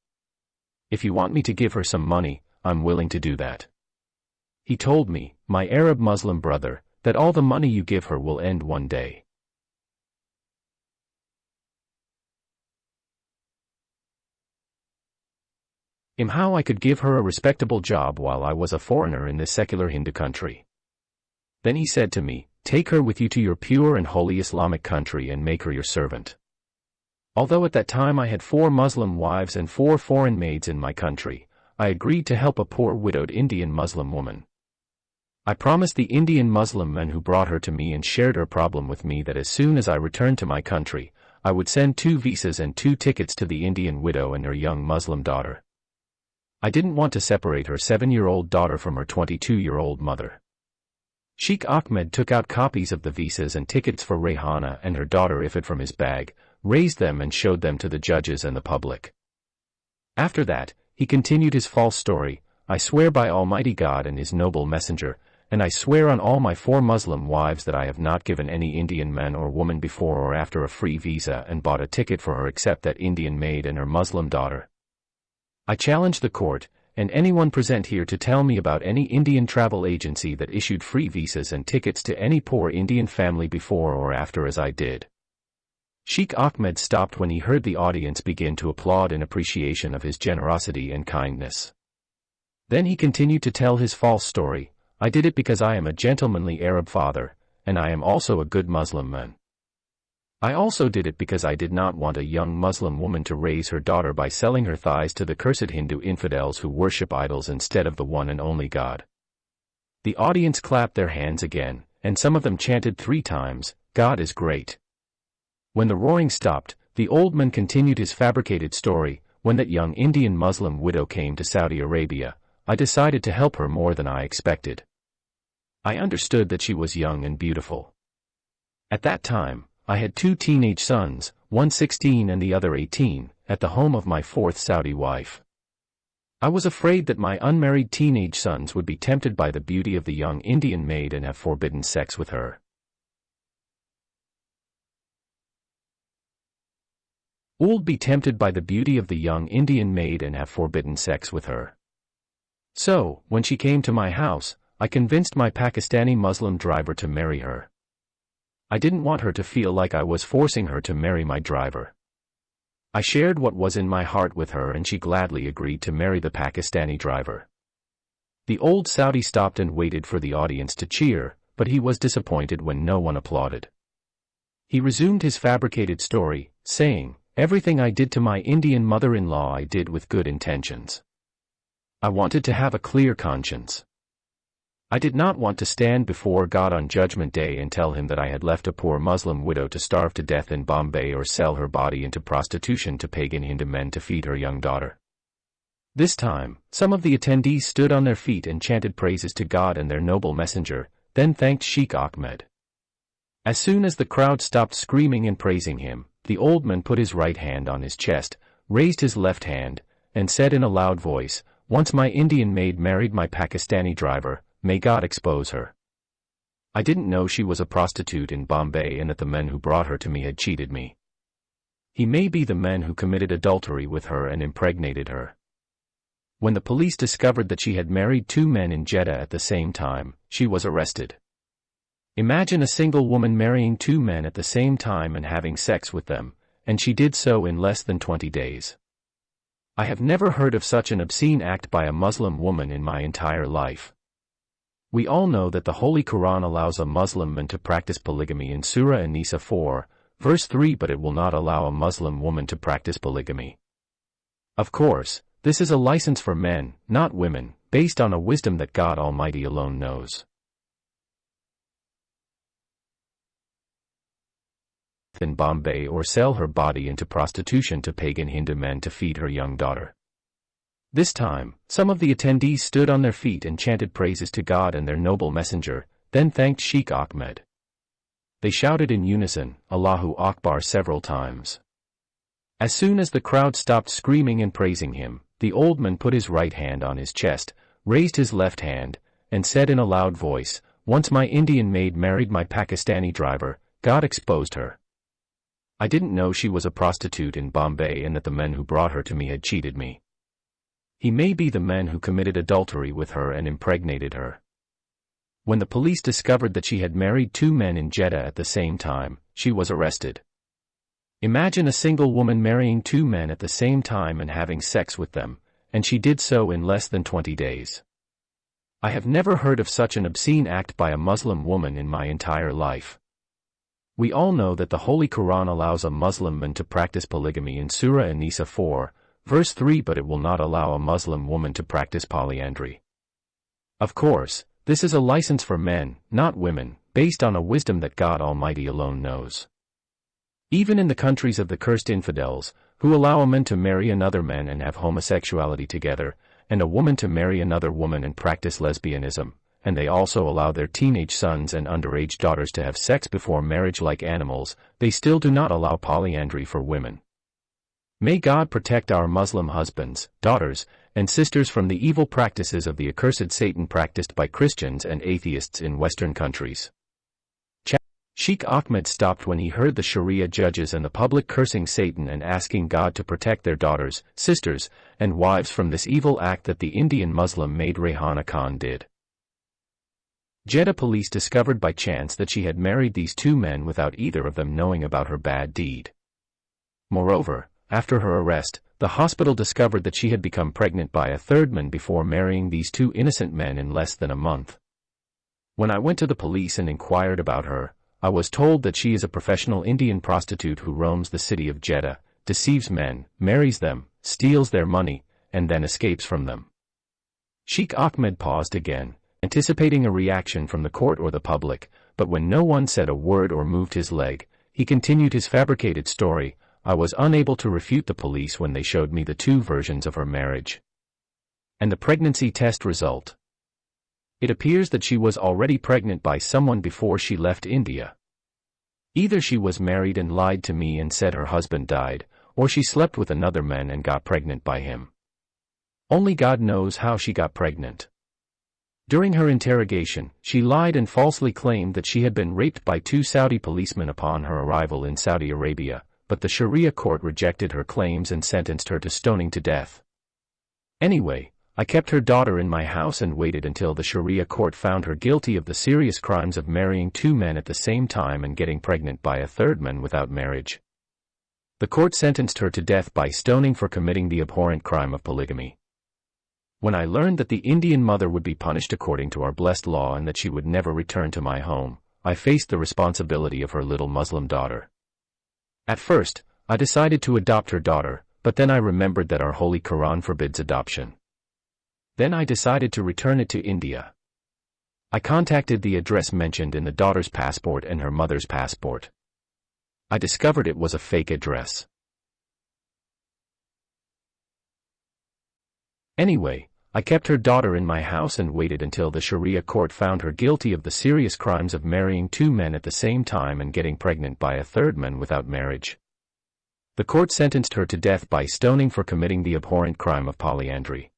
If you want me to give her some money, I'm willing to do that." He told me, "My Arab Muslim brother, that all the money you give her will end one day." How I could give her a respectable job while I was a foreigner in this secular Hindu country. Then he said to me, "Take her with you to your pure and holy Islamic country and make her your servant." Although at that time I had 4 Muslim wives and 4 foreign maids in my country, I agreed to help a poor widowed Indian Muslim woman. I promised the Indian Muslim man who brought her to me and shared her problem with me that as soon as I returned to my country, I would send 2 visas and 2 tickets to the Indian widow and her young Muslim daughter. I didn't want to separate her 7-year-old daughter from her 22-year-old mother. Sheikh Ahmed took out copies of the visas and tickets for Rehana and her daughter Ifat from his bag, raised them and showed them to the judges and the public. After that, he continued his false story, "I swear by Almighty God and His noble messenger, and I swear on all my 4 Muslim wives that I have not given any Indian man or woman before or after a free visa and bought a ticket for her except that Indian maid and her Muslim daughter." I challenge the court, and anyone present here to tell me about any Indian travel agency that issued free visas and tickets to any poor Indian family before or after as I did. Sheikh Ahmed stopped when he heard the audience begin to applaud in appreciation of his generosity and kindness. Then he continued to tell his false story. I did it because I am a gentlemanly Arab father, and I am also a good Muslim man. I also did it because I did not want a young Muslim woman to raise her daughter by selling her thighs to the cursed Hindu infidels who worship idols instead of the one and only God. The audience clapped their hands again, and some of them chanted 3 times, God is great. When the roaring stopped, the old man continued his fabricated story. When that young Indian Muslim widow came to Saudi Arabia, I decided to help her more than I expected. I understood that she was young and beautiful. At that time, I had 2 teenage sons, one 16 and the other 18, at the home of my 4th Saudi wife. I was afraid that my unmarried teenage sons would be tempted by the beauty of the young Indian maid and have forbidden sex with her. Would be tempted by the beauty of the young Indian maid and have forbidden sex with her. So, when she came to my house, I convinced my Pakistani Muslim driver to marry her. I didn't want her to feel like I was forcing her to marry my driver. I shared what was in my heart with her and she gladly agreed to marry the Pakistani driver. The old Saudi stopped and waited for the audience to cheer, but he was disappointed when no one applauded. He resumed his fabricated story, saying, everything I did to my Indian mother-in-law I did with good intentions. I wanted to have a clear conscience. I did not want to stand before God on Judgment Day and tell him that I had left a poor Muslim widow to starve to death in Bombay or sell her body into prostitution to pagan Hindu men to feed her young daughter. This time, some of the attendees stood on their feet and chanted praises to God and their noble messenger, then thanked Sheikh Ahmed. As soon as the crowd stopped screaming and praising him, the old man put his right hand on his chest, raised his left hand, and said in a loud voice, once my Indian maid married my Pakistani driver, may God expose her. I didn't know she was a prostitute in Bombay and that the men who brought her to me had cheated me. He may be the men who committed adultery with her and impregnated her. When the police discovered that she had married 2 men in Jeddah at the same time, she was arrested. Imagine a single woman marrying 2 men at the same time and having sex with them, and she did so in less than 20 days. I have never heard of such an obscene act by a Muslim woman in my entire life. We all know that the Holy Quran allows a Muslim man to practice polygamy in Surah An-Nisa 4, verse 3, but it will not allow a Muslim woman to practice polygamy. Of course, this is a license for men, not women, based on a wisdom that God Almighty alone knows. In Bombay or sell her body into prostitution to pagan Hindu men to feed her young daughter. This time, some of the attendees stood on their feet and chanted praises to God and their noble messenger, then thanked Sheikh Ahmed. They shouted in unison, Allahu Akbar several times. As soon as the crowd stopped screaming and praising him, the old man put his right hand on his chest, raised his left hand, and said in a loud voice, once my Indian maid married my Pakistani driver, God exposed her. I didn't know she was a prostitute in Bombay and that the men who brought her to me had cheated me. He may be the men who committed adultery with her and impregnated her. When the police discovered that she had married 2 men in Jeddah at the same time, she was arrested. Imagine a single woman marrying 2 men at the same time and having sex with them, and she did so in less than 20 days. I have never heard of such an obscene act by a Muslim woman in my entire life. We all know that the Holy Quran allows a Muslim man to practice polygamy in Surah An-Nisa 4, verse 3, but it will not allow a Muslim woman to practice polyandry. Of course, this is a license for men, not women, based on a wisdom that God Almighty alone knows. Even in the countries of the cursed infidels, who allow a man to marry another man and have homosexuality together, and a woman to marry another woman and practice lesbianism, and they also allow their teenage sons and underage daughters to have sex before marriage like animals, they still do not allow polyandry for women. May God protect our Muslim husbands, daughters, and sisters from the evil practices of the accursed Satan practiced by Christians and atheists in Western countries. Sheikh Ahmed stopped when he heard the Sharia judges and the public cursing Satan and asking God to protect their daughters, sisters, and wives from this evil act that the Indian Muslim maid Rehana Khan did. Jeddah police discovered by chance that she had married these two men without either of them knowing about her bad deed. Moreover, after her arrest, the hospital discovered that she had become pregnant by a third man before marrying these two innocent men in less than a month. When I went to the police and inquired about her, I was told that she is a professional Indian prostitute who roams the city of Jeddah, deceives men, marries them, steals their money, and then escapes from them. Sheikh Ahmed paused again, anticipating a reaction from the court or the public, but when no one said a word or moved his leg, he continued his fabricated story. I was unable to refute the police when they showed me the two versions of her marriage and the pregnancy test result. It appears that she was already pregnant by someone before she left India. Either she was married and lied to me and said her husband died, or she slept with another man and got pregnant by him. Only God knows how she got pregnant. During her interrogation, she lied and falsely claimed that she had been raped by two Saudi policemen upon her arrival in Saudi Arabia, but the Sharia court rejected her claims and sentenced her to stoning to death. Anyway, I kept her daughter in my house and waited until the Sharia court found her guilty of the serious crimes of marrying two men at the same time and getting pregnant by a third man without marriage. The court sentenced her to death by stoning for committing the abhorrent crime of polygamy. When I learned that the Indian mother would be punished according to our blessed law and that she would never return to my home, I faced the responsibility of her little Muslim daughter. At first, I decided to adopt her daughter, but then I remembered that our Holy Quran forbids adoption. Then I decided to return it to India. I contacted the address mentioned in the daughter's passport and her mother's passport. I discovered it was a fake address. Anyway, I kept her daughter in my house and waited until the Sharia court found her guilty of the serious crimes of marrying two men at the same time and getting pregnant by a third man without marriage. The court sentenced her to death by stoning for committing the abhorrent crime of polyandry.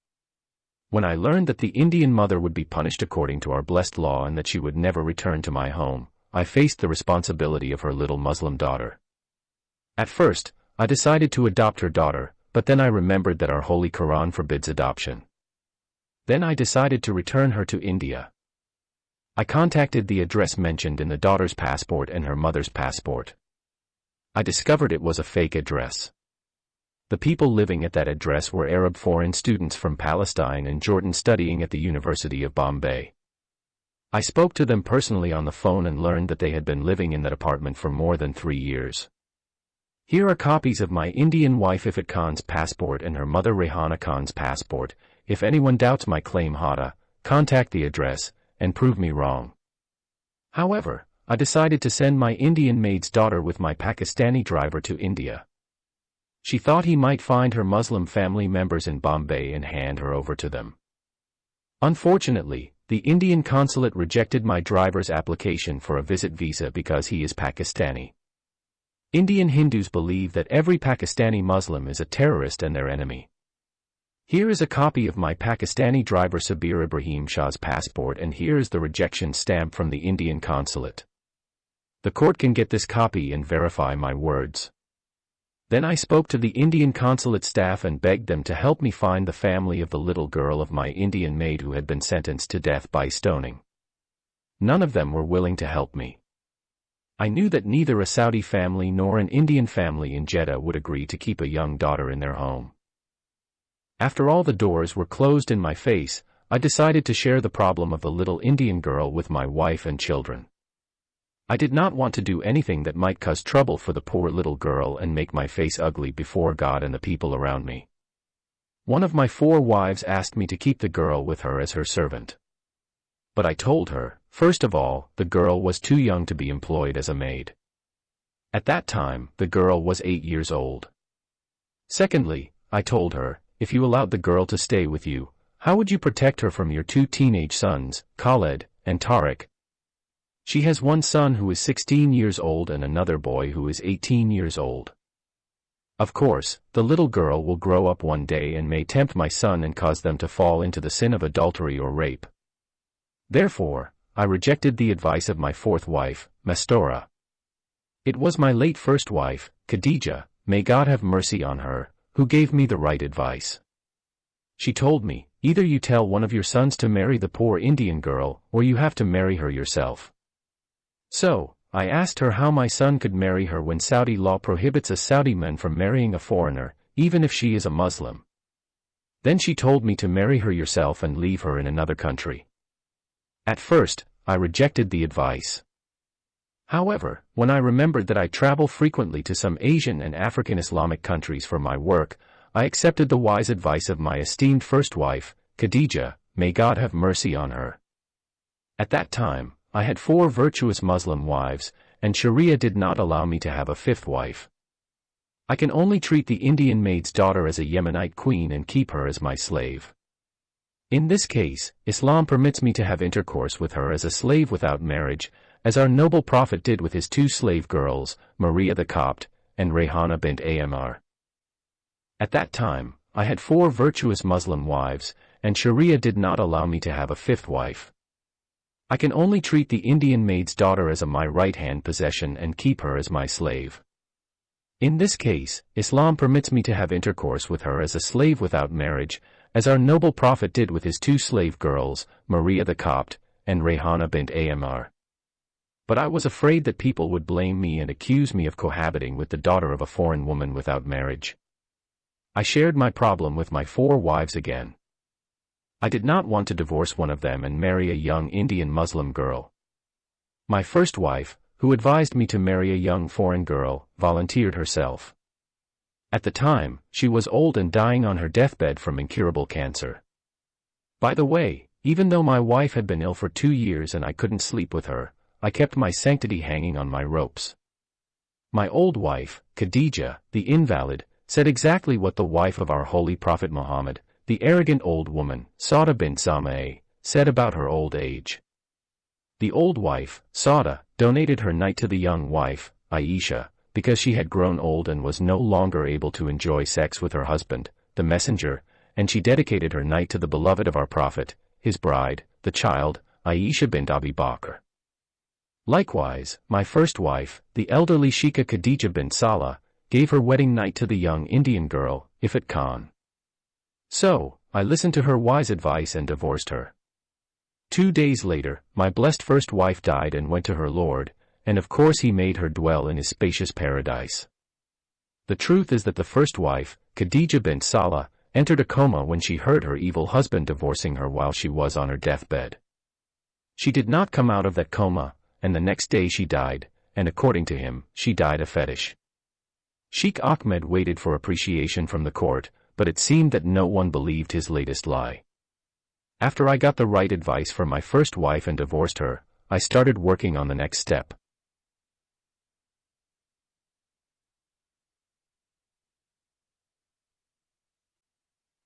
When I learned that the Indian mother would be punished according to our blessed law and that she would never return to my home, I faced the responsibility of her little Muslim daughter. At first, I decided to adopt her daughter, but then I remembered that our Holy Quran forbids adoption. Then I decided to return her to India. I contacted the address mentioned in the daughter's passport and her mother's passport. I discovered it was a fake address. The people living at that address were Arab foreign students from Palestine and Jordan studying at the University of Bombay. I spoke to them personally on the phone and learned that they had been living in that apartment for more than 3 years. Here are copies of my Indian wife Ifat Khan's passport and her mother Rehana Khan's passport. If anyone doubts my claim, contact the address and prove me wrong. However, I decided to send my Indian maid's daughter with my Pakistani driver to India. She thought he might find her Muslim family members in Bombay and hand her over to them. Unfortunately, the Indian consulate rejected my driver's application for a visit visa because he is Pakistani. Indian Hindus believe that every Pakistani Muslim is a terrorist and their enemy. Here is a copy of my Pakistani driver Sabir Ibrahim Shah's passport, and here is the rejection stamp from the Indian consulate. The court can get this copy and verify my words. Then I spoke to the Indian consulate staff and begged them to help me find the family of the little girl of my Indian maid who had been sentenced to death by stoning. None of them were willing to help me. I knew that neither a Saudi family nor an Indian family in Jeddah would agree to keep a young daughter in their home. After all the doors were closed in my face, I decided to share the problem of the little Indian girl with my wife and children. I did not want to do anything that might cause trouble for the poor little girl and make my face ugly before God and the people around me. One of my 4 wives asked me to keep the girl with her as her servant. But I told her, first of all, the girl was too young to be employed as a maid. At that time, the girl was 8 years old. Secondly, I told her, if you allowed the girl to stay with you, how would you protect her from your 2 teenage sons, Khaled and Tariq? She has one son who is 16 years old and another boy who is 18 years old. Of course, the little girl will grow up one day and may tempt my son and cause them to fall into the sin of adultery or rape. Therefore, I rejected the advice of my fourth wife, Mastora. It was my late first wife, Khadija, may God have mercy on her, who gave me the right advice. She told me, either you tell one of your sons to marry the poor Indian girl, or you have to marry her yourself. So, I asked her how my son could marry her when Saudi law prohibits a Saudi man from marrying a foreigner, even if she is a Muslim. Then she told me to marry her yourself and leave her in another country. At first, I rejected the advice. However, when I remembered that I travel frequently to some Asian and African Islamic countries for my work, I accepted the wise advice of my esteemed first wife, Khadija, may God have mercy on her. At that time, I had 4 virtuous Muslim wives, and Sharia did not allow me to have a 5th wife. I can only treat the Indian maid's daughter as a Yemenite queen and keep her as my slave. In this case, Islam permits me to have intercourse with her as a slave without marriage, as our noble Prophet did with his 2 slave girls, Maria the Copt, and Rayhana bint Amr. At that time, I had 4 virtuous Muslim wives, and Sharia did not allow me to have a 5th wife. I can only treat the Indian maid's daughter as my right-hand possession and keep her as my slave. In this case, Islam permits me to have intercourse with her as a slave without marriage, as our noble Prophet did with his 2 slave girls, Maria the Copt, and Rayhana bint Amr. But I was afraid that people would blame me and accuse me of cohabiting with the daughter of a foreign woman without marriage. I shared my problem with my 4 wives again. I did not want to divorce one of them and marry a young Indian Muslim girl. My first wife, who advised me to marry a young foreign girl, volunteered herself. At the time, she was old and dying on her deathbed from incurable cancer. By the way, even though my wife had been ill for 2 years and I couldn't sleep with her, I kept my sanctity hanging on my ropes. My old wife, Khadija, the invalid, said exactly what the wife of our holy Prophet Muhammad, the arrogant old woman, Sauda bint Zam'a, said about her old age. The old wife, Sauda, donated her night to the young wife, Aisha, because she had grown old and was no longer able to enjoy sex with her husband, the messenger, and she dedicated her night to the beloved of our Prophet, his bride, the child, Aisha bint Abi Bakr. Likewise, my first wife, the elderly Sheikha Khadija bint Salah, gave her wedding night to the young Indian girl, Ifat Khan. So, I listened to her wise advice and divorced her. 2 days later, my blessed first wife died and went to her Lord, and of course he made her dwell in his spacious paradise. The truth is that the first wife, Khadija bint Salah, entered a coma when she heard her evil husband divorcing her while she was on her deathbed. She did not come out of that coma, and the next day she died, and according to him, she died a fetish. Sheikh Ahmed waited for appreciation from the court, but it seemed that no one believed his latest lie. After I got the right advice from my first wife and divorced her, I started working on the next step.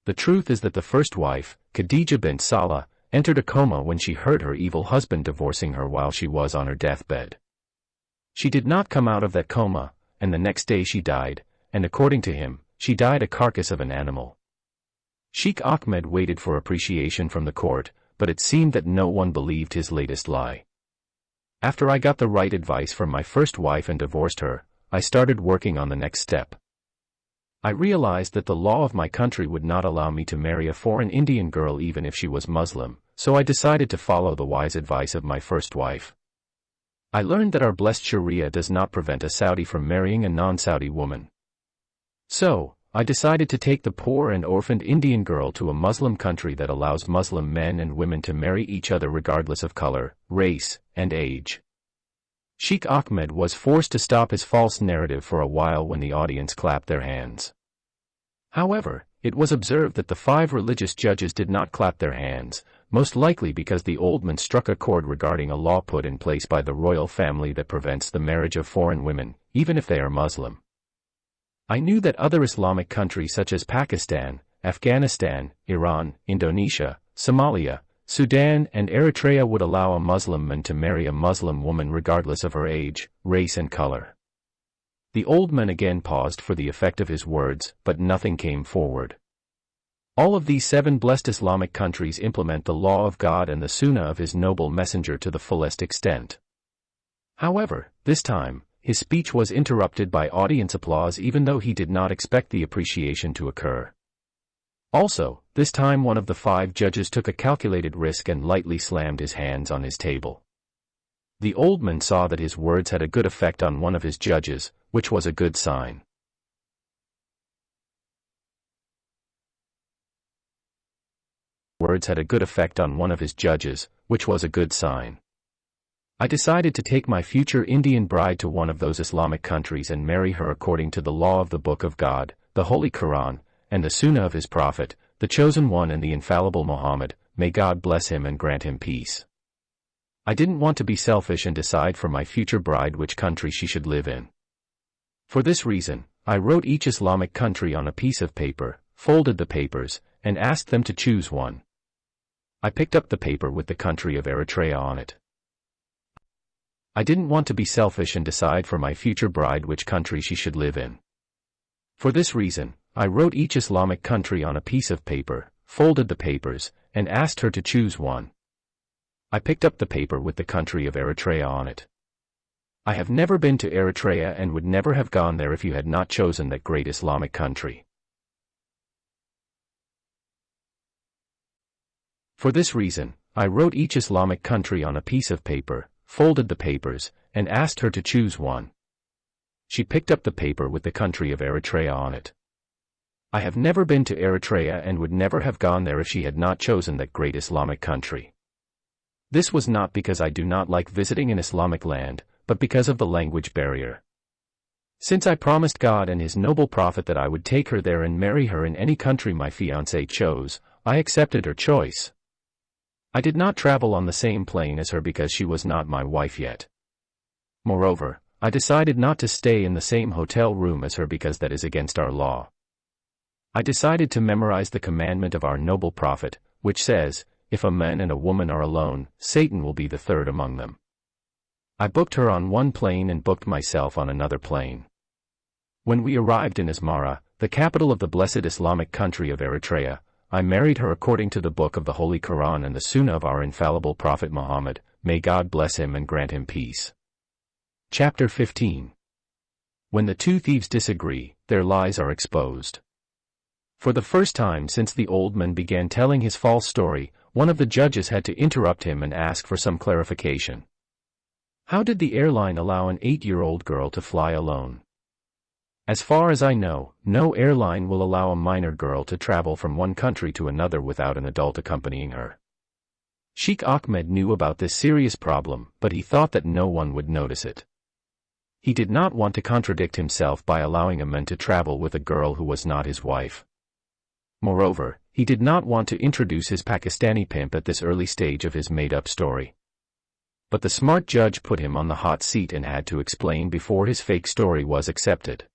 The truth is that the first wife, Khadija bint Salah, entered a coma when she heard her evil husband divorcing her while she was on her deathbed. She did not come out of that coma, and the next day she died, and according to him, she died a carcass of an animal. Sheikh Ahmed waited for appreciation from the court, but it seemed that no one believed his latest lie. After I got the right advice from my first wife and divorced her, I started working on the next step. I realized that the law of my country would not allow me to marry a foreign Indian girl even if she was Muslim, so I decided to follow the wise advice of my first wife. I learned that our blessed Sharia does not prevent a Saudi from marrying a non-Saudi woman. So, I decided to take the poor and orphaned Indian girl to a Muslim country that allows Muslim men and women to marry each other regardless of color, race, and age. Sheikh Ahmed was forced to stop his false narrative for a while when the audience clapped their hands. However, it was observed that the 5 religious judges did not clap their hands, most likely because the old man struck a chord regarding a law put in place by the royal family that prevents the marriage of foreign women, even if they are Muslim. I knew that other Islamic countries such as Pakistan, Afghanistan, Iran, Indonesia, Somalia, Sudan and Eritrea would allow a Muslim man to marry a Muslim woman regardless of her age, race and color. The old man again paused for the effect of his words, but nothing came forward. All of these 7 blessed Islamic countries implement the law of God and the Sunnah of His noble messenger to the fullest extent. However, this time, his speech was interrupted by audience applause even though he did not expect the appreciation to occur. Also, this time one of the 5 judges took a calculated risk and lightly slammed his hands on his table. The old man saw that his words had a good effect on one of his judges, which was a good sign. Words had a good effect on one of his judges, which was a good sign. I decided to take my future Indian bride to one of those Islamic countries and marry her according to the law of the Book of God, the Holy Quran, and the Sunnah of His Prophet, the Chosen One and the Infallible Muhammad, may God bless him and grant him peace. I didn't want to be selfish and decide for my future bride which country she should live in. For this reason, I wrote each Islamic country on a piece of paper, folded the papers, and asked them to choose one. I picked up the paper with the country of Eritrea on it. I didn't want to be selfish and decide for my future bride which country she should live in. For this reason, I wrote each Islamic country on a piece of paper, folded the papers, and asked her to choose one. I picked up the paper with the country of Eritrea on it. I have never been to Eritrea and would never have gone there if you had not chosen that great Islamic country. For this reason, I wrote each Islamic country on a piece of paper, folded the papers, and asked her to choose one. She picked up the paper with the country of Eritrea on it. I have never been to Eritrea and would never have gone there if she had not chosen that great Islamic country. This was not because I do not like visiting an Islamic land, but because of the language barrier. Since I promised God and His noble prophet that I would take her there and marry her in any country my fiancée chose, I accepted her choice. I did not travel on the same plane as her because she was not my wife yet. Moreover, I decided not to stay in the same hotel room as her because that is against our law. I decided to memorize the commandment of our noble prophet, which says, if a man and a woman are alone, Satan will be the third among them. I booked her on one plane and booked myself on another plane. When we arrived in Asmara, the capital of the blessed Islamic country of Eritrea, I married her according to the book of the Holy Quran and the Sunnah of our infallible Prophet Muhammad, may God bless him and grant him peace. Chapter 15. When the 2 thieves disagree, their lies are exposed. For the first time since the old man began telling his false story, one of the judges had to interrupt him and ask for some clarification. How did the airline allow an 8-year-old girl to fly alone? As far as I know, no airline will allow a minor girl to travel from one country to another without an adult accompanying her. Sheikh Ahmed knew about this serious problem, but he thought that no one would notice it. He did not want to contradict himself by allowing a man to travel with a girl who was not his wife. Moreover, he did not want to introduce his Pakistani pimp at this early stage of his made-up story. But the smart judge put him on the hot seat and had to explain before his fake story was accepted.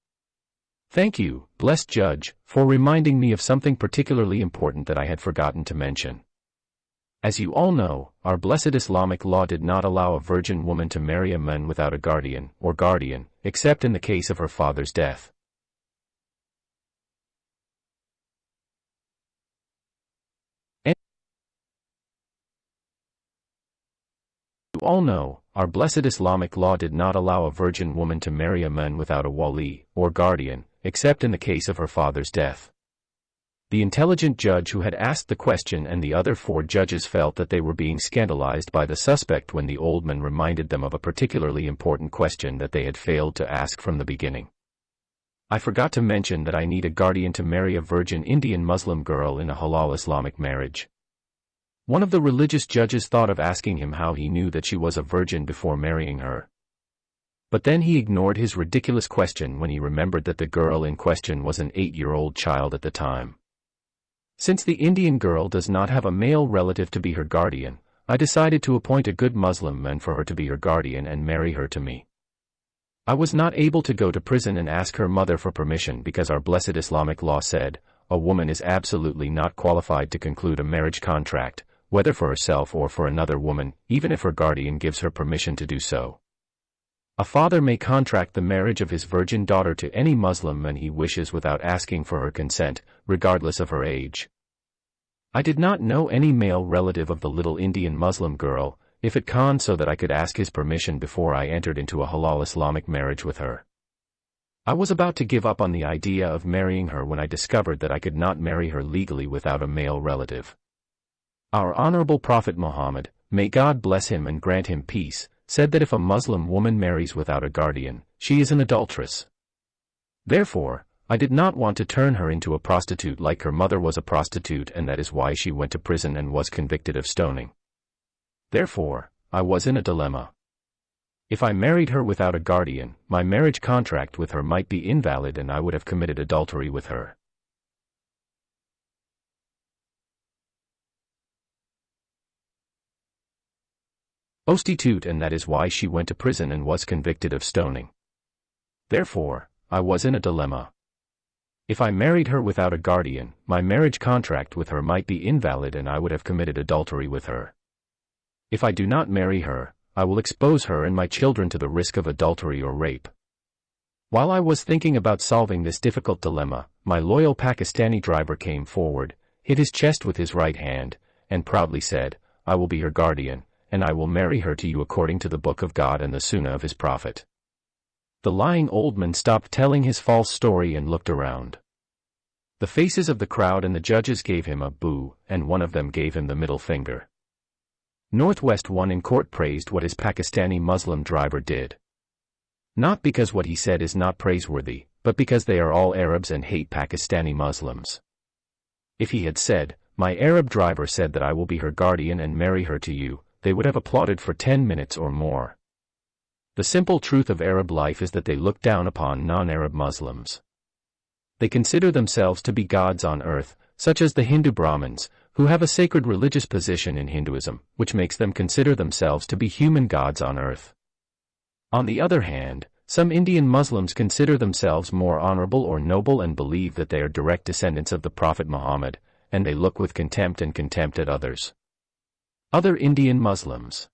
Thank you, blessed judge, for reminding me of something particularly important that I had forgotten to mention. As you all know, our blessed Islamic law did not allow a virgin woman to marry a man without a guardian, or guardian, except in the case of her father's death. You all know, our blessed Islamic law did not allow a virgin woman to marry a man without a wali, or guardian, except in the case of her father's death. The intelligent judge who had asked the question and the other 4 judges felt that they were being scandalized by the suspect when the old man reminded them of a particularly important question that they had failed to ask from the beginning. I forgot to mention that I need a guardian to marry a virgin Indian Muslim girl in a halal Islamic marriage. One of the religious judges thought of asking him how he knew that she was a virgin before marrying her. But then he ignored his ridiculous question when he remembered that the girl in question was an 8-year-old child at the time. Since the Indian girl does not have a male relative to be her guardian, I decided to appoint a good Muslim man for her to be her guardian and marry her to me. I was not able to go to prison and ask her mother for permission because our blessed Islamic law said, a woman is absolutely not qualified to conclude a marriage contract, whether for herself or for another woman, even if her guardian gives her permission to do so. A father may contract the marriage of his virgin daughter to any Muslim man he wishes without asking for her consent, regardless of her age. I did not know any male relative of the little Indian Muslim girl, Ifat Khan, so that I could ask his permission before I entered into a halal Islamic marriage with her. I was about to give up on the idea of marrying her when I discovered that I could not marry her legally without a male relative. Our honorable Prophet Muhammad, may God bless him and grant him peace, said that if a Muslim woman marries without a guardian, she is an adulteress. Therefore, I did not want to turn her into a prostitute like her mother was a prostitute, and that is why she went to prison and was convicted of stoning. Therefore, I was in a dilemma. If I married her without a guardian, my marriage contract with her might be invalid and I would have committed adultery with her. Prostitute, and that is why she went to prison and was convicted of stoning. Therefore, I was in a dilemma. If I married her without a guardian, my marriage contract with her might be invalid and I would have committed adultery with her. If I do not marry her, I will expose her and my children to the risk of adultery or rape. While I was thinking about solving this difficult dilemma, my loyal Pakistani driver came forward, hit his chest with his right hand, and proudly said, "I will be her guardian, and I will marry her to you according to the Book of God and the Sunnah of his Prophet." The lying old man stopped telling his false story and looked around. The faces of the crowd and the judges gave him a boo, and one of them gave him the middle finger. Northwest One in court praised what his Pakistani Muslim driver did. Not because what he said is not praiseworthy, but because they are all Arabs and hate Pakistani Muslims. If he had said, "My Arab driver said that I will be her guardian and marry her to you," they would have applauded for 10 minutes or more. The simple truth of Arab life is that they look down upon non-Arab Muslims. They consider themselves to be gods on earth, such as the Hindu Brahmins, who have a sacred religious position in Hinduism, which makes them consider themselves to be human gods on earth. On the other hand, some Indian Muslims consider themselves more honorable or noble and believe that they are direct descendants of the Prophet Muhammad, and they look with contempt at others. Other Indian Muslims.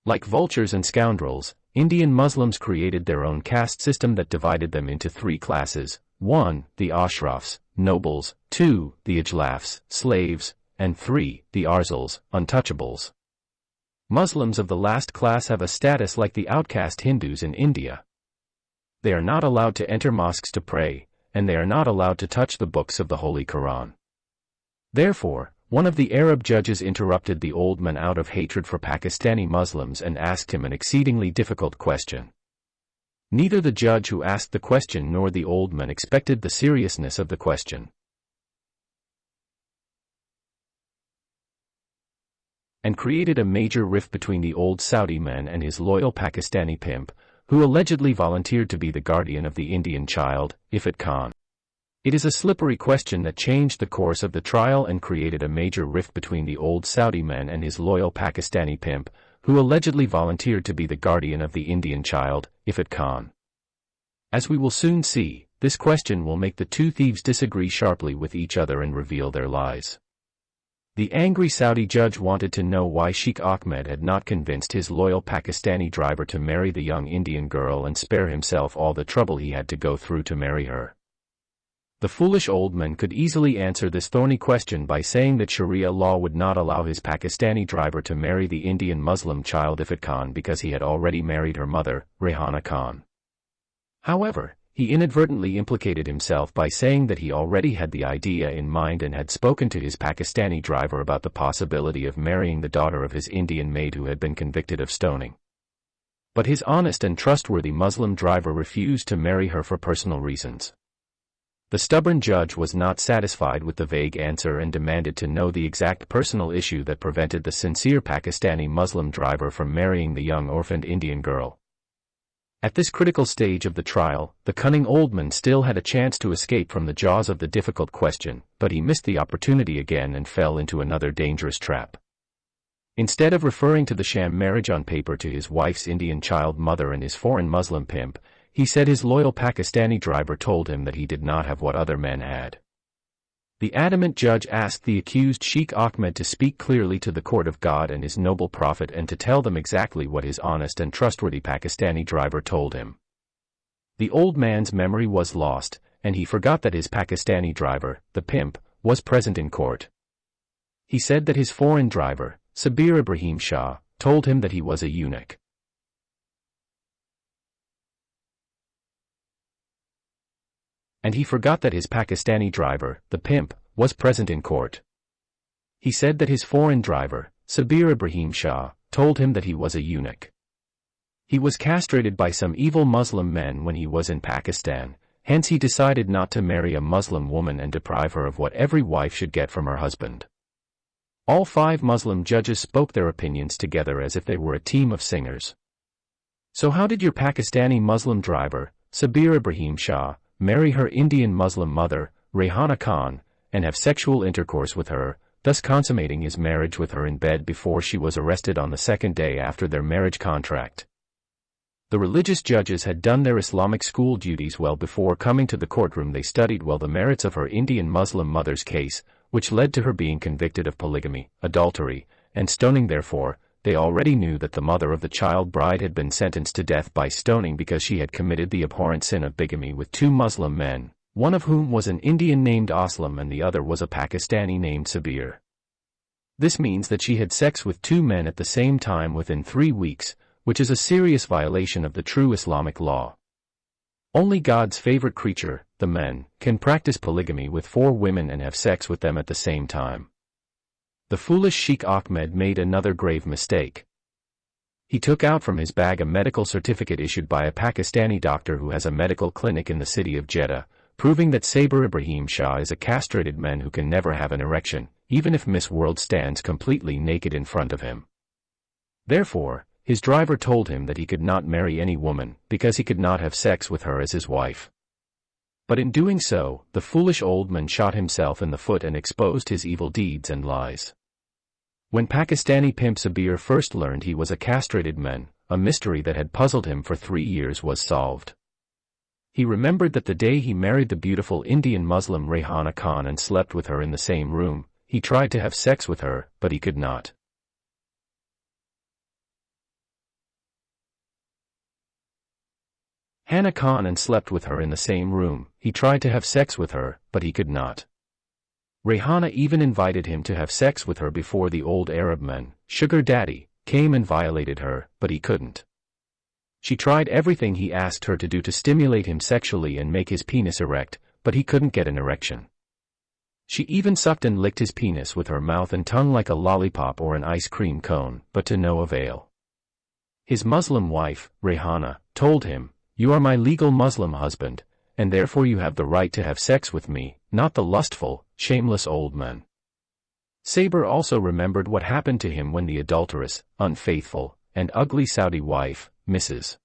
Like vultures and scoundrels, Indian Muslims created their own caste system that divided them into 3 classes: 1. The Ashrafs, nobles; 2. The Ajlafs, slaves; and 3. The Arzals, untouchables. Muslims of the last class have a status like the outcast Hindus in India. They are not allowed to enter mosques to pray, and they are not allowed to touch the books of the Holy Quran. Therefore, one of the Arab judges interrupted the old man out of hatred for Pakistani Muslims and asked him an exceedingly difficult question. Neither the judge who asked the question nor the old man expected the seriousness of the question, and created a major rift between the old Saudi man and his loyal Pakistani pimp, who allegedly volunteered to be the guardian of the Indian child, Ifat Khan. It is a slippery question that changed the course of the trial and created a major rift between the old Saudi man and his loyal Pakistani pimp, who allegedly volunteered to be the guardian of the Indian child, Ifat Khan. As we will soon see, this question will make the 2 thieves disagree sharply with each other and reveal their lies. The angry Saudi judge wanted to know why Sheikh Ahmed had not convinced his loyal Pakistani driver to marry the young Indian girl and spare himself all the trouble he had to go through to marry her. The foolish old man could easily answer this thorny question by saying that Sharia law would not allow his Pakistani driver to marry the Indian Muslim child Ifat Khan because he had already married her mother, Rehana Khan. However, he inadvertently implicated himself by saying that he already had the idea in mind and had spoken to his Pakistani driver about the possibility of marrying the daughter of his Indian maid who had been convicted of stoning. But his honest and trustworthy Muslim driver refused to marry her for personal reasons. The stubborn judge was not satisfied with the vague answer and demanded to know the exact personal issue that prevented the sincere Pakistani Muslim driver from marrying the young orphaned Indian girl. At this critical stage of the trial, the cunning old man still had a chance to escape from the jaws of the difficult question, but he missed the opportunity again and fell into another dangerous trap. Instead of referring to the sham marriage on paper to his wife's Indian child mother and his foreign Muslim pimp, he said his loyal Pakistani driver told him that he did not have what other men had. The adamant judge asked the accused Sheikh Ahmed to speak clearly to the court of God and his noble prophet and to tell them exactly what his honest and trustworthy Pakistani driver told him. The old man's memory was lost, and he forgot that his Pakistani driver, the pimp, was present in court. He said that his foreign driver, Sabir Ibrahim Shah, told him that he was a eunuch. And he forgot that his Pakistani driver, the pimp, was present in court. He said that his foreign driver, Sabir Ibrahim Shah, told him that he was a eunuch. He was castrated by some evil Muslim men when he was in Pakistan, hence he decided not to marry a Muslim woman and deprive her of what every wife should get from her husband. All 5 Muslim judges spoke their opinions together as if they were a team of singers. So how did your Pakistani Muslim driver, Sabir Ibrahim Shah, marry her Indian Muslim mother, Rehana Khan, and have sexual intercourse with her, thus consummating his marriage with her in bed before she was arrested on the 2nd day after their marriage contract? The religious judges had done their Islamic school duties well before coming to the courtroom. They studied well the merits of her Indian Muslim mother's case, which led to her being convicted of polygamy, adultery, and stoning. Therefore, they already knew that the mother of the child bride had been sentenced to death by stoning because she had committed the abhorrent sin of bigamy with 2 Muslim men, one of whom was an Indian named Aslam and the other was a Pakistani named Sabir. This means that she had sex with 2 men at the same time within 3 weeks, which is a serious violation of the true Islamic law. Only God's favorite creature, the men, can practice polygamy with 4 women and have sex with them at the same time. The foolish Sheikh Ahmed made another grave mistake. He took out from his bag a medical certificate issued by a Pakistani doctor who has a medical clinic in the city of Jeddah, proving that Sabir Ibrahim Shah is a castrated man who can never have an erection, even if Miss World stands completely naked in front of him. Therefore, his driver told him that he could not marry any woman, because he could not have sex with her as his wife. But in doing so, the foolish old man shot himself in the foot and exposed his evil deeds and lies. When Pakistani pimp Sabir first learned he was a castrated man, a mystery that had puzzled him for 3 years was solved. He remembered that the day he married the beautiful Indian Muslim Rehana Khan and slept with her in the same room, he tried to have sex with her, but he could not. Hana Khan and slept with her in the same room. He tried to have sex with her, but he could not. Rehana even invited him to have sex with her before the old Arab man, Sugar Daddy, came and violated her, but he couldn't. She tried everything he asked her to do to stimulate him sexually and make his penis erect, but he couldn't get an erection. She even sucked and licked his penis with her mouth and tongue like a lollipop or an ice cream cone, but to no avail. His Muslim wife, Rehana, told him, "You are my legal Muslim husband, and therefore you have the right to have sex with me, not the lustful, shameless old man." Sabir also remembered what happened to him when the adulterous, unfaithful, and ugly Saudi wife, Mrs.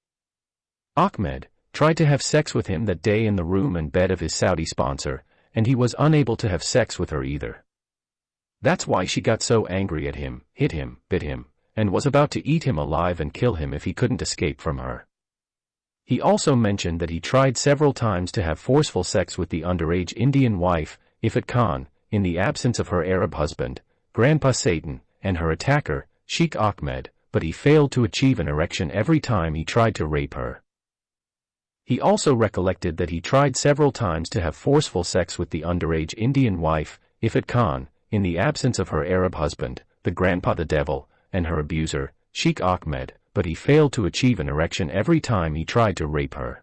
Ahmed, tried to have sex with him that day in the room and bed of his Saudi sponsor, and he was unable to have sex with her either. That's why she got so angry at him, hit him, bit him, and was about to eat him alive and kill him if he couldn't escape from her. He also mentioned that he tried several times to have forceful sex with the underage Indian wife, Ifat Khan, in the absence of her Arab husband, Grandpa Satan, and her attacker, Sheikh Ahmed, but he failed to achieve an erection every time he tried to rape her. He also recollected that he tried several times to have forceful sex with the underage Indian wife, Ifat Khan, in the absence of her Arab husband, the Grandpa the Devil, and her abuser, Sheikh Ahmed, but he failed to achieve an erection every time he tried to rape her.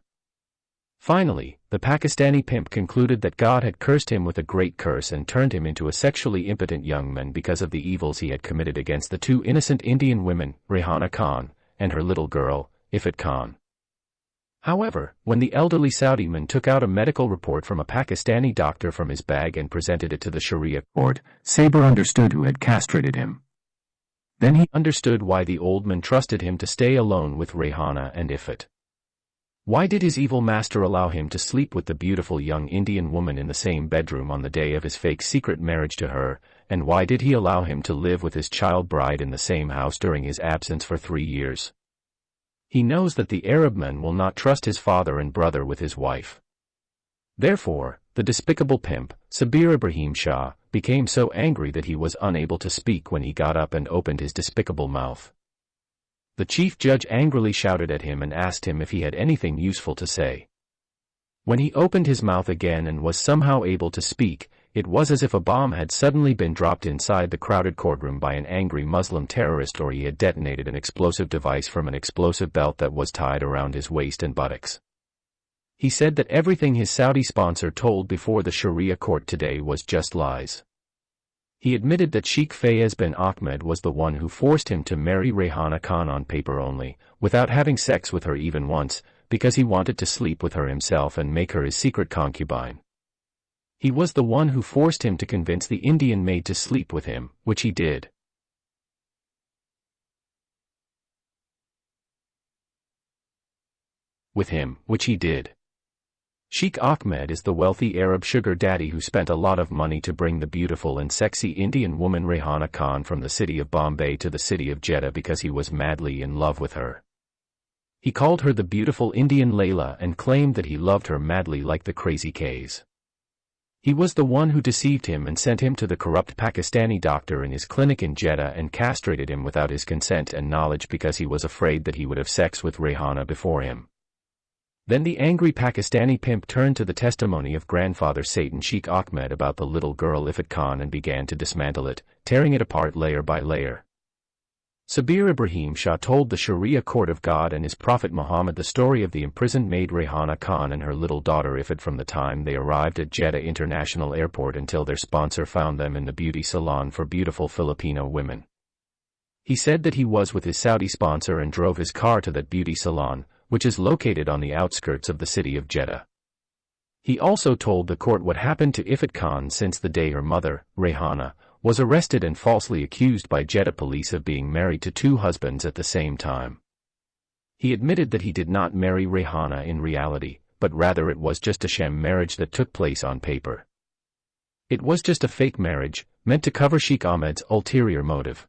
Finally, the Pakistani pimp concluded that God had cursed him with a great curse and turned him into a sexually impotent young man because of the evils he had committed against the 2 innocent Indian women, Rehana Khan, and her little girl, Ifat Khan. However, when the elderly Saudi man took out a medical report from a Pakistani doctor from his bag and presented it to the Sharia court, Sabir understood who had castrated him. Then he understood why the old man trusted him to stay alone with Rehana and Ifat. Why did his evil master allow him to sleep with the beautiful young Indian woman in the same bedroom on the day of his fake secret marriage to her, and why did he allow him to live with his child bride in the same house during his absence for 3 years? He knows that the Arab man will not trust his father and brother with his wife. Therefore, the despicable pimp, Sabir Ibrahim Shah, became so angry that he was unable to speak when he got up and opened his despicable mouth. The chief judge angrily shouted at him and asked him if he had anything useful to say. When he opened his mouth again and was somehow able to speak, it was as if a bomb had suddenly been dropped inside the crowded courtroom by an angry Muslim terrorist, or he had detonated an explosive device from an explosive belt that was tied around his waist and buttocks. He said that everything his Saudi sponsor told before the Sharia court today was just lies. He admitted that Sheikh Fayez bin Ahmed was the one who forced him to marry Rayhana Khan on paper only, without having sex with her even once, because he wanted to sleep with her himself and make her his secret concubine. He was the one who forced him to convince the Indian maid to sleep with him, which he did. Sheikh Ahmed is the wealthy Arab sugar daddy who spent a lot of money to bring the beautiful and sexy Indian woman Rayhana Khan from the city of Bombay to the city of Jeddah because he was madly in love with her. He called her the beautiful Indian Layla and claimed that he loved her madly like the crazy K's. He was the one who deceived him and sent him to the corrupt Pakistani doctor in his clinic in Jeddah and castrated him without his consent and knowledge because he was afraid that he would have sex with Rayhana before him. Then the angry Pakistani pimp turned to the testimony of grandfather Satan Sheikh Ahmed about the little girl Ifat Khan and began to dismantle it, tearing it apart layer by layer. Sabir Ibrahim Shah told the Sharia court of God and his Prophet Muhammad the story of the imprisoned maid Rayhana Khan and her little daughter Ifat from the time they arrived at Jeddah International Airport until their sponsor found them in the beauty salon for beautiful Filipino women. He said that he was with his Saudi sponsor and drove his car to that beauty salon, which is located on the outskirts of the city of Jeddah. He also told the court what happened to Ifat Khan since the day her mother, Rayhana, was arrested and falsely accused by Jeddah police of being married to two husbands at the same time. He admitted that he did not marry Rayhana in reality, but rather it was just a sham marriage that took place on paper. It was just a fake marriage, meant to cover Sheikh Ahmed's ulterior motive.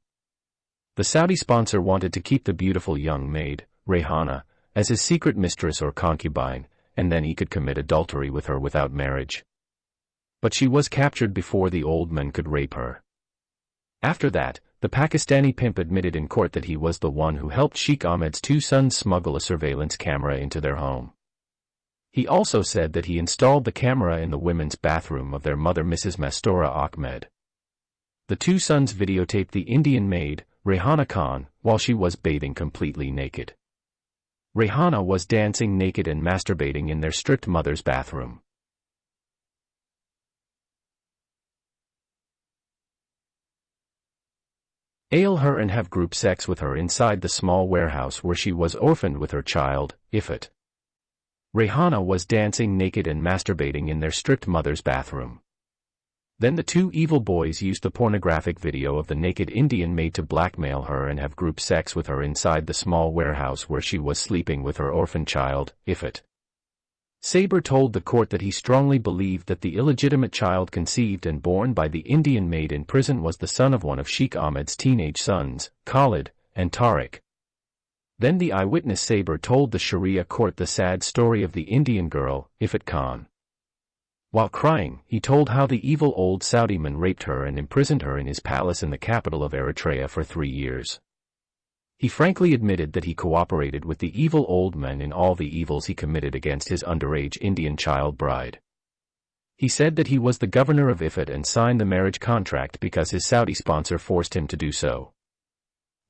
The Saudi sponsor wanted to keep the beautiful young maid, Rayhana, as his secret mistress or concubine, and then he could commit adultery with her without marriage. But she was captured before the old man could rape her. After that, the Pakistani pimp admitted in court that he was the one who helped Sheikh Ahmed's two sons smuggle a surveillance camera into their home. He also said that he installed the camera in the women's bathroom of their mother Mrs. Mastora Ahmed. The two sons videotaped the Indian maid, Rayhana Khan, while she was bathing completely naked. Rayhana was dancing naked and masturbating in their strict mother's bathroom. Her and have group sex with her inside the small warehouse where she was orphaned with her child, Ifat. Rayhana was dancing naked and masturbating in their strict mother's bathroom. Then the two evil boys used the pornographic video of the naked Indian maid to blackmail her and have group sex with her inside the small warehouse where she was sleeping with her orphan child, Ifat. Saber told the court that he strongly believed that the illegitimate child conceived and born by the Indian maid in prison was the son of one of Sheikh Ahmed's teenage sons, Khalid and Tariq. Then the eyewitness Saber told the Sharia court the sad story of the Indian girl, Ifat Khan. While crying, he told how the evil old Saudi man raped her and imprisoned her in his palace in the capital of Eritrea for 3 years. He frankly admitted that he cooperated with the evil old man in all the evils he committed against his underage Indian child bride. He said that he was the governor of Ifat and signed the marriage contract because his Saudi sponsor forced him to do so.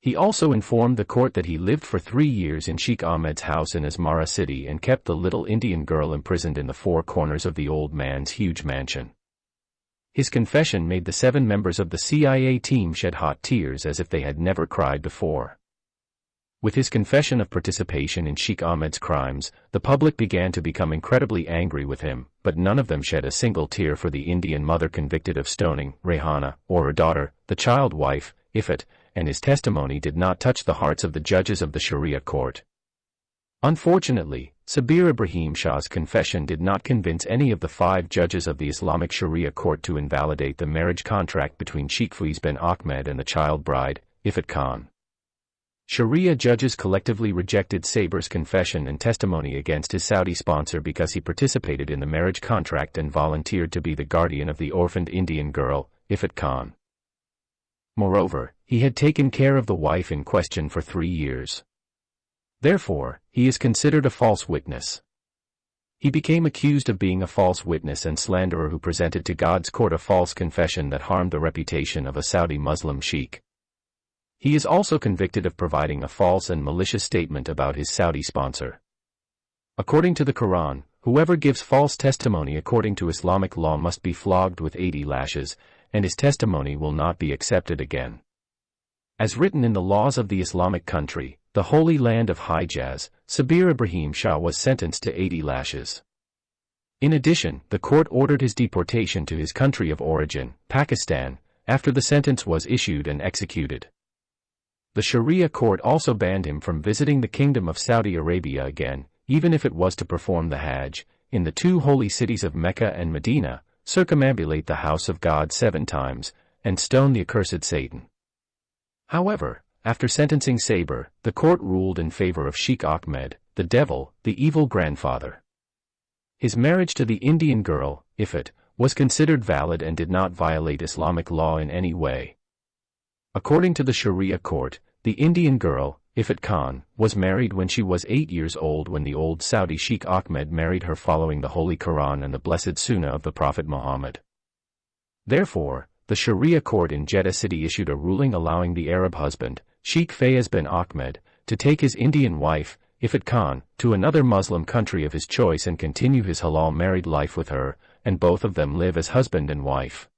He also informed the court that he lived for 3 years in Sheikh Ahmed's house in Asmara city and kept the little Indian girl imprisoned in the 4 corners of the old man's huge mansion. His confession made the 7 members of the CIA team shed hot tears as if they had never cried before. With his confession of participation in Sheikh Ahmed's crimes, the public began to become incredibly angry with him, but none of them shed a single tear for the Indian mother convicted of stoning, Rayhana, or her daughter, the child wife, Ifat, and his testimony did not touch the hearts of the judges of the Sharia court. Unfortunately, Sabir Ibrahim Shah's confession did not convince any of the 5 judges of the Islamic Sharia court to invalidate the marriage contract between Sheikh Faiz bin Ahmed and the child bride, Ifat Khan. Sharia judges collectively rejected Saber's confession and testimony against his Saudi sponsor because he participated in the marriage contract and volunteered to be the guardian of the orphaned Indian girl, Ifat Khan. Moreover, he had taken care of the wife in question for 3 years. Therefore, he is considered a false witness. He became accused of being a false witness and slanderer who presented to God's court a false confession that harmed the reputation of a Saudi Muslim sheikh. He is also convicted of providing a false and malicious statement about his Saudi sponsor. According to the Quran, whoever gives false testimony according to Islamic law must be flogged with 80 lashes, and his testimony will not be accepted again. As written in the laws of the Islamic country, the Holy Land of Hijaz, Sabir Ibrahim Shah was sentenced to 80 lashes. In addition, the court ordered his deportation to his country of origin, Pakistan, after the sentence was issued and executed. The Sharia court also banned him from visiting the Kingdom of Saudi Arabia again, even if it was to perform the Hajj, in the two holy cities of Mecca and Medina, circumambulate the house of God 7 times, and stone the accursed Satan. However, after sentencing Sabir, the court ruled in favor of Sheikh Ahmed, the devil, the evil grandfather. His marriage to the Indian girl, Ifat, was considered valid and did not violate Islamic law in any way. According to the Sharia court, the Indian girl, Ifat Khan, was married when she was 8 years old when the old Saudi Sheikh Ahmed married her following the Holy Quran and the blessed Sunnah of the Prophet Muhammad. Therefore, the Sharia court in Jeddah City issued a ruling allowing the Arab husband, Sheikh Fayez bin Ahmed, to take his Indian wife, Ifat Khan, to another Muslim country of his choice and continue his halal married life with her, and both of them live as husband and wife.